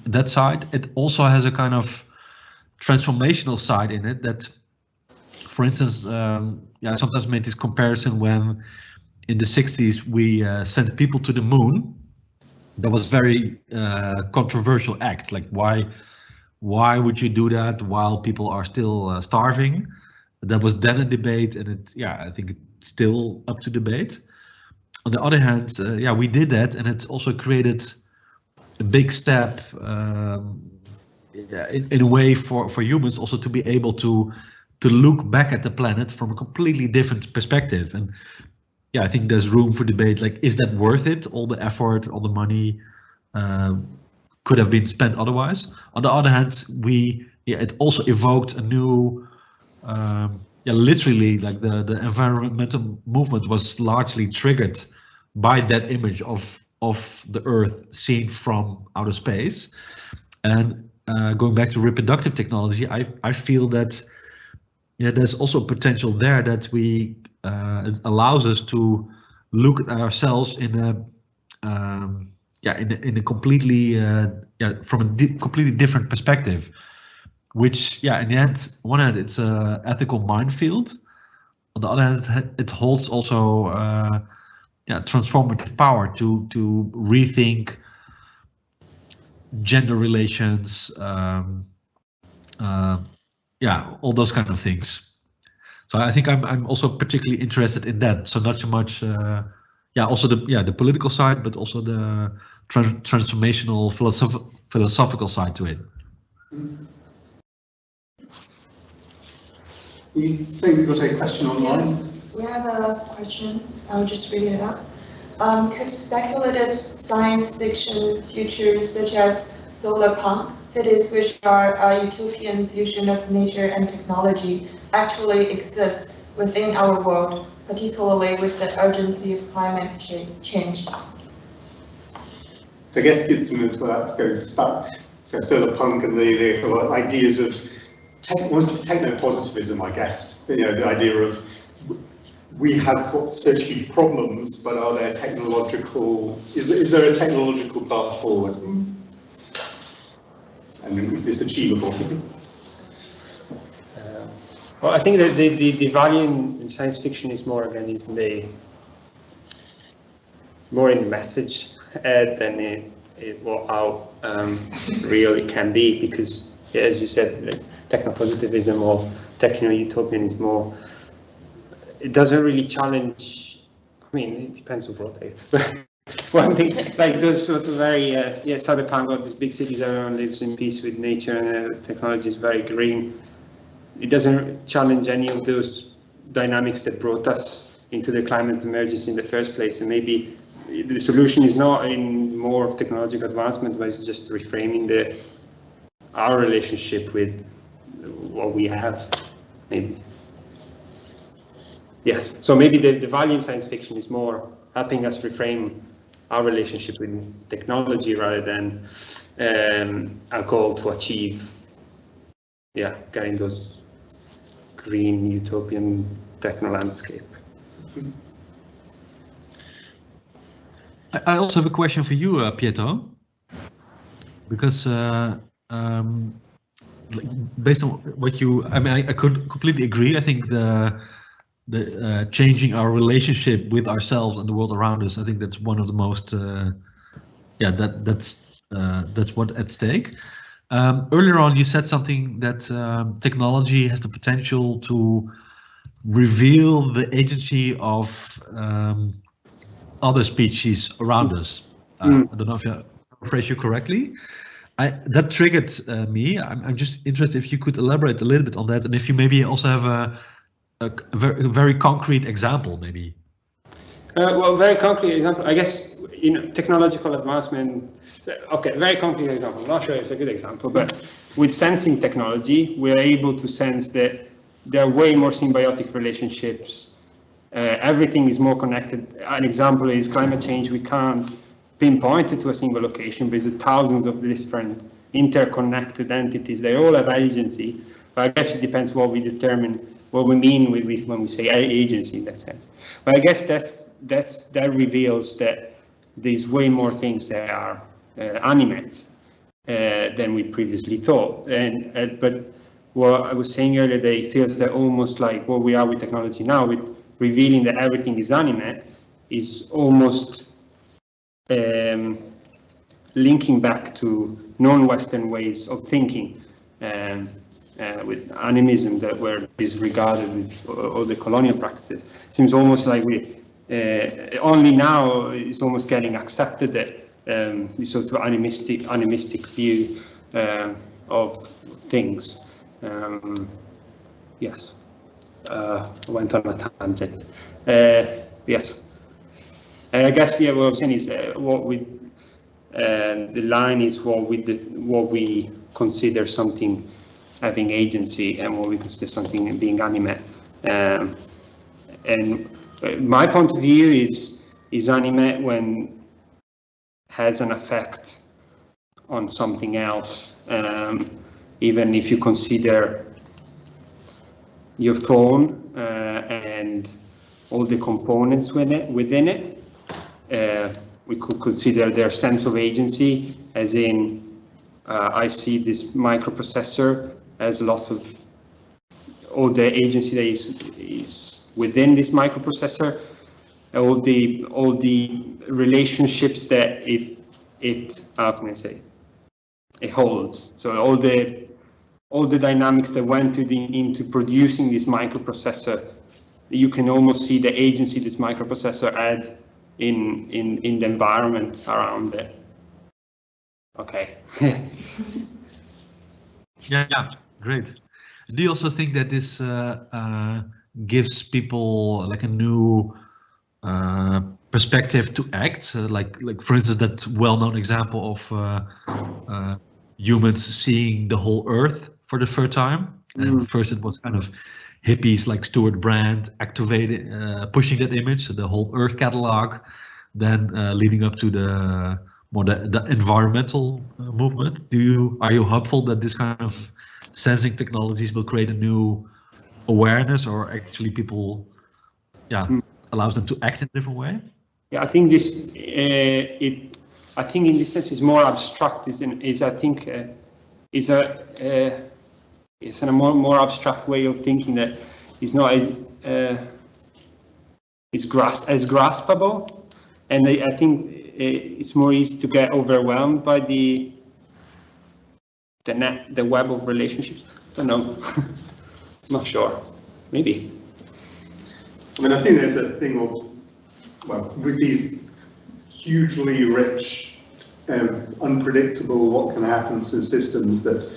that side. It also has a kind of transformational side in it that, for instance, yeah, I sometimes made this comparison when in the 60s we sent people to the moon. That was very controversial act. Like, why would you do that while people are still starving? That was then a debate, and I think it's still up to debate. On the other hand, yeah, we did that, and it also created a big step in a way for humans also to be able to look back at the planet from a completely different perspective. And yeah, I think there's room for debate. Like, is that worth it? All the effort, all the money could have been spent otherwise. On the other hand, it also evoked a new, literally, like the environmental movement was largely triggered by that image of the Earth seen from outer space. And going back to reproductive technology, I feel that there's also potential there that it allows us to look at ourselves in a completely from a completely different perspective, which in the end, on one hand, it's a ethical minefield. On the other hand, it holds also transformative power to rethink gender relations, all those kind of things. So I think I'm also particularly interested in that. So not so much, also the political side, but also the transformational philosophical side to it. You say we've got a question online? We have a question. I'll just read it out. Could speculative science fiction futures such as solar punk, cities which are a utopian fusion of nature and technology, actually exist within our world, particularly with the urgency of climate change? I guess Goldsmiths goes back to solar punk and the sort of ideas of techno-positivism, I guess. The idea of we have got such huge problems, but are there technological? Is there a technological path forward? And is this achievable? Well, I think that the value in science fiction is more again more in the message than how real it can be, because as you said, techno-positivism or techno-utopian is more. It doesn't really challenge. I mean, it depends on what they. One thing, like those sort of very cyberpunk, or these big cities, everyone lives in peace with nature and technology is very green. It doesn't challenge any of those dynamics that brought us into the climate emergency in the first place. And maybe the solution is not in more technological advancement, but it's just reframing our relationship with what we have, maybe. Yes, so maybe the value in science fiction is more helping us reframe our relationship with technology rather than a goal to achieve, getting those green utopian techno landscape. I also have a question for you, Pietro, because based on what I could completely agree. I think the changing our relationship with ourselves and the world around us, I think that's one of the most that's what at stake. Earlier on you said something that technology has the potential to reveal the agency of other species around us. I don't know if I phrase you correctly. That triggered me. I'm just interested if you could elaborate a little bit on that, and if you maybe also have a very concrete example, maybe. Well, very concrete example, I guess, technological advancement. Okay, very concrete example. I'm not sure it's a good example, but with sensing technology, we're able to sense that there are way more symbiotic relationships. Everything is more connected. An example is climate change. We can't pinpointed to a single location, but it's thousands of different interconnected entities. They all have agency, but I guess it depends what we determine, what we mean when we say agency in that sense. But I guess that reveals that there's way more things that are animate than we previously thought. But what I was saying earlier, that it feels that almost like what we are with technology now, with revealing that everything is animate, is almost linking back to non-Western ways of thinking, with animism that were disregarded with all the colonial practices. It seems almost like we only now it's almost getting accepted that this sort of animistic view of things. Yes, I went on a tangent. Yes, I guess what I'm saying is what we the line is what we consider something having agency and what we consider something being animate. And my point of view is animate when has an effect on something else. Even if you consider your phone and all the components within it, we could consider their sense of agency, as in I see this microprocessor as lots of all the agency that is within this microprocessor, all the relationships that it how can I say, it holds. So all the dynamics that went into producing this microprocessor, you can almost see the agency this microprocessor had in the environment around it. Okay. Yeah, great. Do you also think that this gives people like a new perspective to act? Like for instance, that well-known example of humans seeing the whole Earth for the first time. And first it was kind of hippies like Stuart Brand activated, pushing that image, the whole Earth catalog, then leading up to the environmental movement. Are you hopeful that this kind of sensing technologies will create a new awareness, or actually people, allows them to act in a different way? Yeah, I think this I think in this sense is more abstract. It's a more abstract way of thinking that is not as graspable, and I think it's more easy to get overwhelmed by the web of relationships. I don't know. Not sure. Maybe. I mean, I think there's a thing of, well, with these hugely rich, unpredictable what can happen to systems, that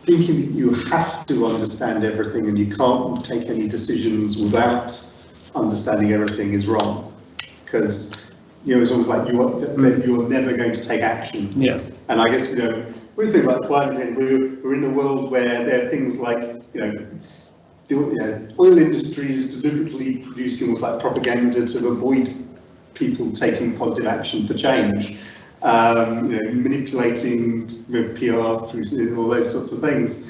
thinking that you have to understand everything and you can't take any decisions without understanding everything is wrong, because it's almost like you're never going to take action. Yeah. And I guess when we think about climate change, we're in a world where there are things like the oil industry is deliberately producing almost like propaganda to avoid people taking positive action for change. Manipulating PR through all those sorts of things.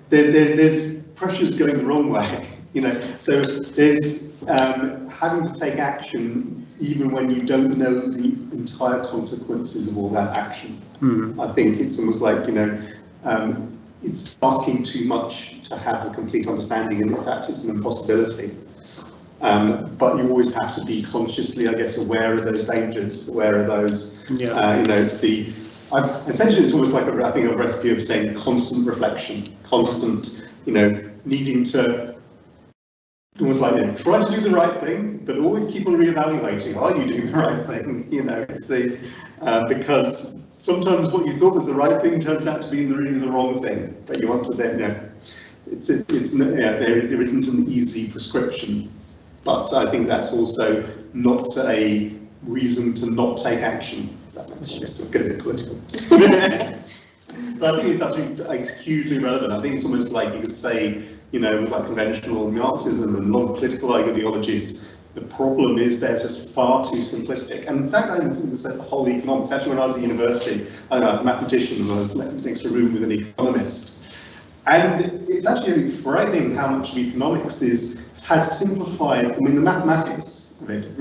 There's pressures going the wrong way. So there's having to take action even when you don't know the entire consequences of all that action. I think it's almost like it's asking too much to have a complete understanding, and in fact it's an impossibility. But you always have to be consciously, I guess, aware of those dangers, aware of those, essentially it's almost like I think a recipe of saying constant reflection, constant, needing to almost like try to do the right thing, but always keep on reevaluating, are you doing the right thing? It's because sometimes what you thought was the right thing turns out to be really the wrong thing, but you want to then, there isn't an easy prescription. But I think that's also not a reason to not take action. That makes sense. It's getting a bit political. But I think it's actually hugely relevant. I think it's almost like you could say, like conventional Marxism and non-political ideologies The problem is they're just far too simplistic. And in fact, I was the whole economics. Actually, when I was at university, I was a mathematician and I was next to a room with an economist. And it's actually frightening how much of economics has simplified. I mean, the mathematics of it,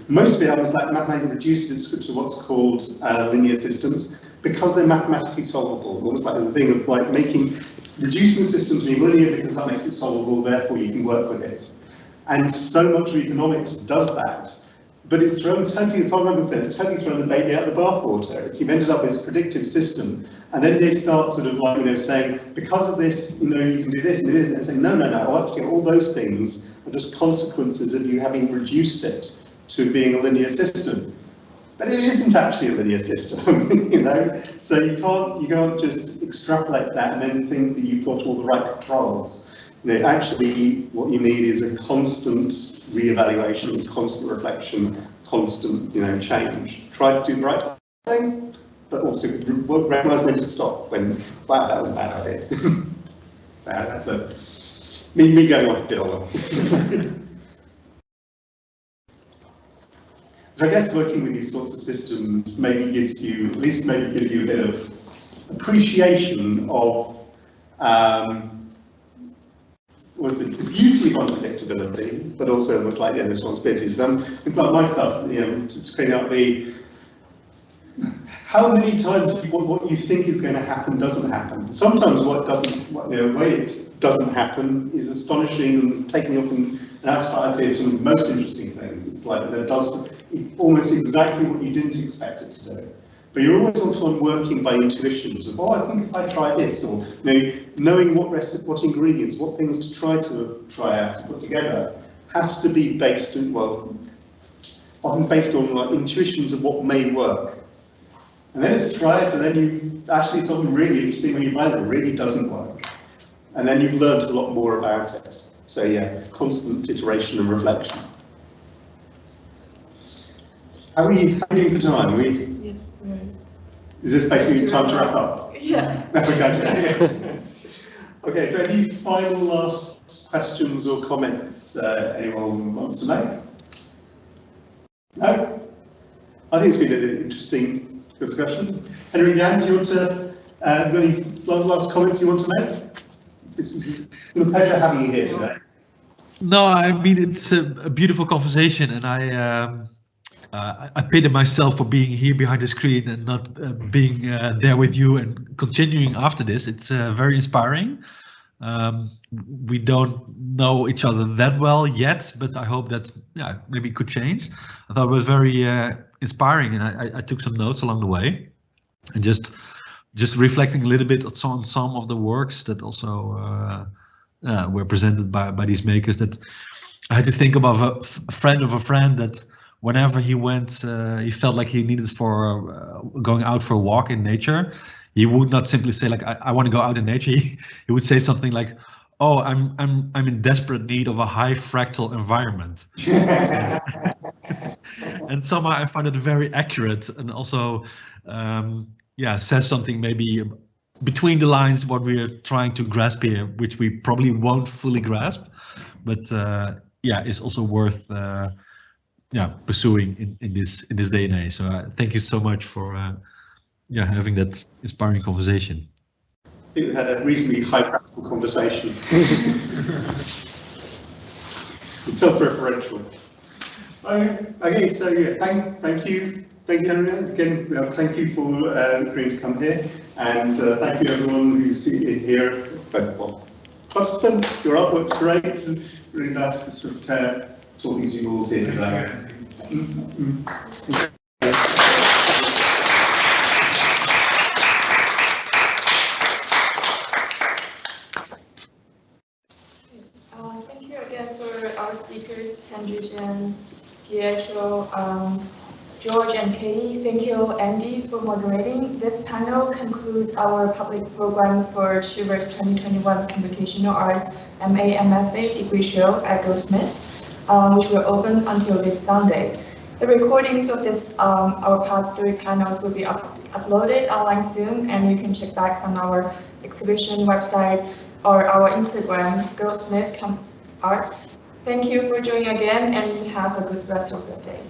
most of it, I was like, mathematics reduces it to what's called linear systems because they're mathematically solvable. Almost like there's a thing of like reducing the system to be linear because that makes it solvable, therefore you can work with it. And so much of economics does that. But it's thrown totally, as far as I'm concerned, it's totally thrown the baby out of the bathwater. You've ended up with this predictive system, and then they start sort of like, saying, because of this, you can do this and do this, and they say, no, actually all those things are just consequences of you having reduced it to being a linear system. But it isn't actually a linear system, So you can't just extrapolate that and then think that you've got all the right controls. Actually, what you need is a constant reevaluation, constant reflection, constant, change. Try to do the right thing, but also recognise when to stop. When wow, that was a bad idea. That's me going off a bit on. I guess working with these sorts of systems gives you a bit of appreciation of. Was the beauty of unpredictability, but also almost like the responsibilities. It's like my stuff, to create out how many times what you think is going to happen doesn't happen. Sometimes the way it doesn't happen is astonishing and is taking off and I'd say it's one of the most interesting things. It's like it does almost exactly what you didn't expect it to do. But you're always also working by intuitions of, I think if I try this, or knowing what ingredients, what things to try out to put together, has to be based on, often based on like intuitions of what may work. And then it's try it, and then it's often really interesting when you find it really doesn't work. And then you've learned a lot more about it. So yeah, constant iteration and reflection. How are you doing for time? Is this basically time to wrap up? Yeah. Okay. Okay, so any final last questions or comments anyone wants to make? No? I think it's been an interesting discussion. Henry, Dan, do you want to have any last comments you want to make? It's been a pleasure having you here today. No, I mean, it's a beautiful conversation, and I pity myself for being here behind the screen and not being there with you and continuing after this. It's very inspiring. We don't know each other that well yet, but I hope that maybe it could change. I thought it was very inspiring, and I took some notes along the way, and just reflecting a little bit on some of the works that also were presented by these makers. That I had to think about a friend of a friend that. Whenever he went, he felt like he needed for going out for a walk in nature. He would not simply say like, I want to go out in nature. He would say something like, "Oh, I'm in desperate need of a high fractal environment." And somehow I find it very accurate, and also, says something maybe between the lines what we are trying to grasp here, which we probably won't fully grasp, but it's also worth. Pursuing in this day and age. So thank you so much for having that inspiring conversation. I think we had a reasonably high practical conversation. It's self-referential. Okay, so thank you, Henry. Again, thank you for agreeing to come here, and thank you everyone who's here. Participants, your artwork's great. It's really nice to sort of talking to you all here today. Thank you again for our speakers, Henry and Pietro, George and Katie. Thank you, Andy, for moderating. This panel concludes our public program for Schubbert's 2021 Computational Arts MA MFA degree show at Goldsmiths, which will open until this Sunday. The recordings of our past 3 panels will be uploaded online soon, and you can check back on our exhibition website or our Instagram, Goldsmiths Arts Thank you for joining again and have a good rest of your day.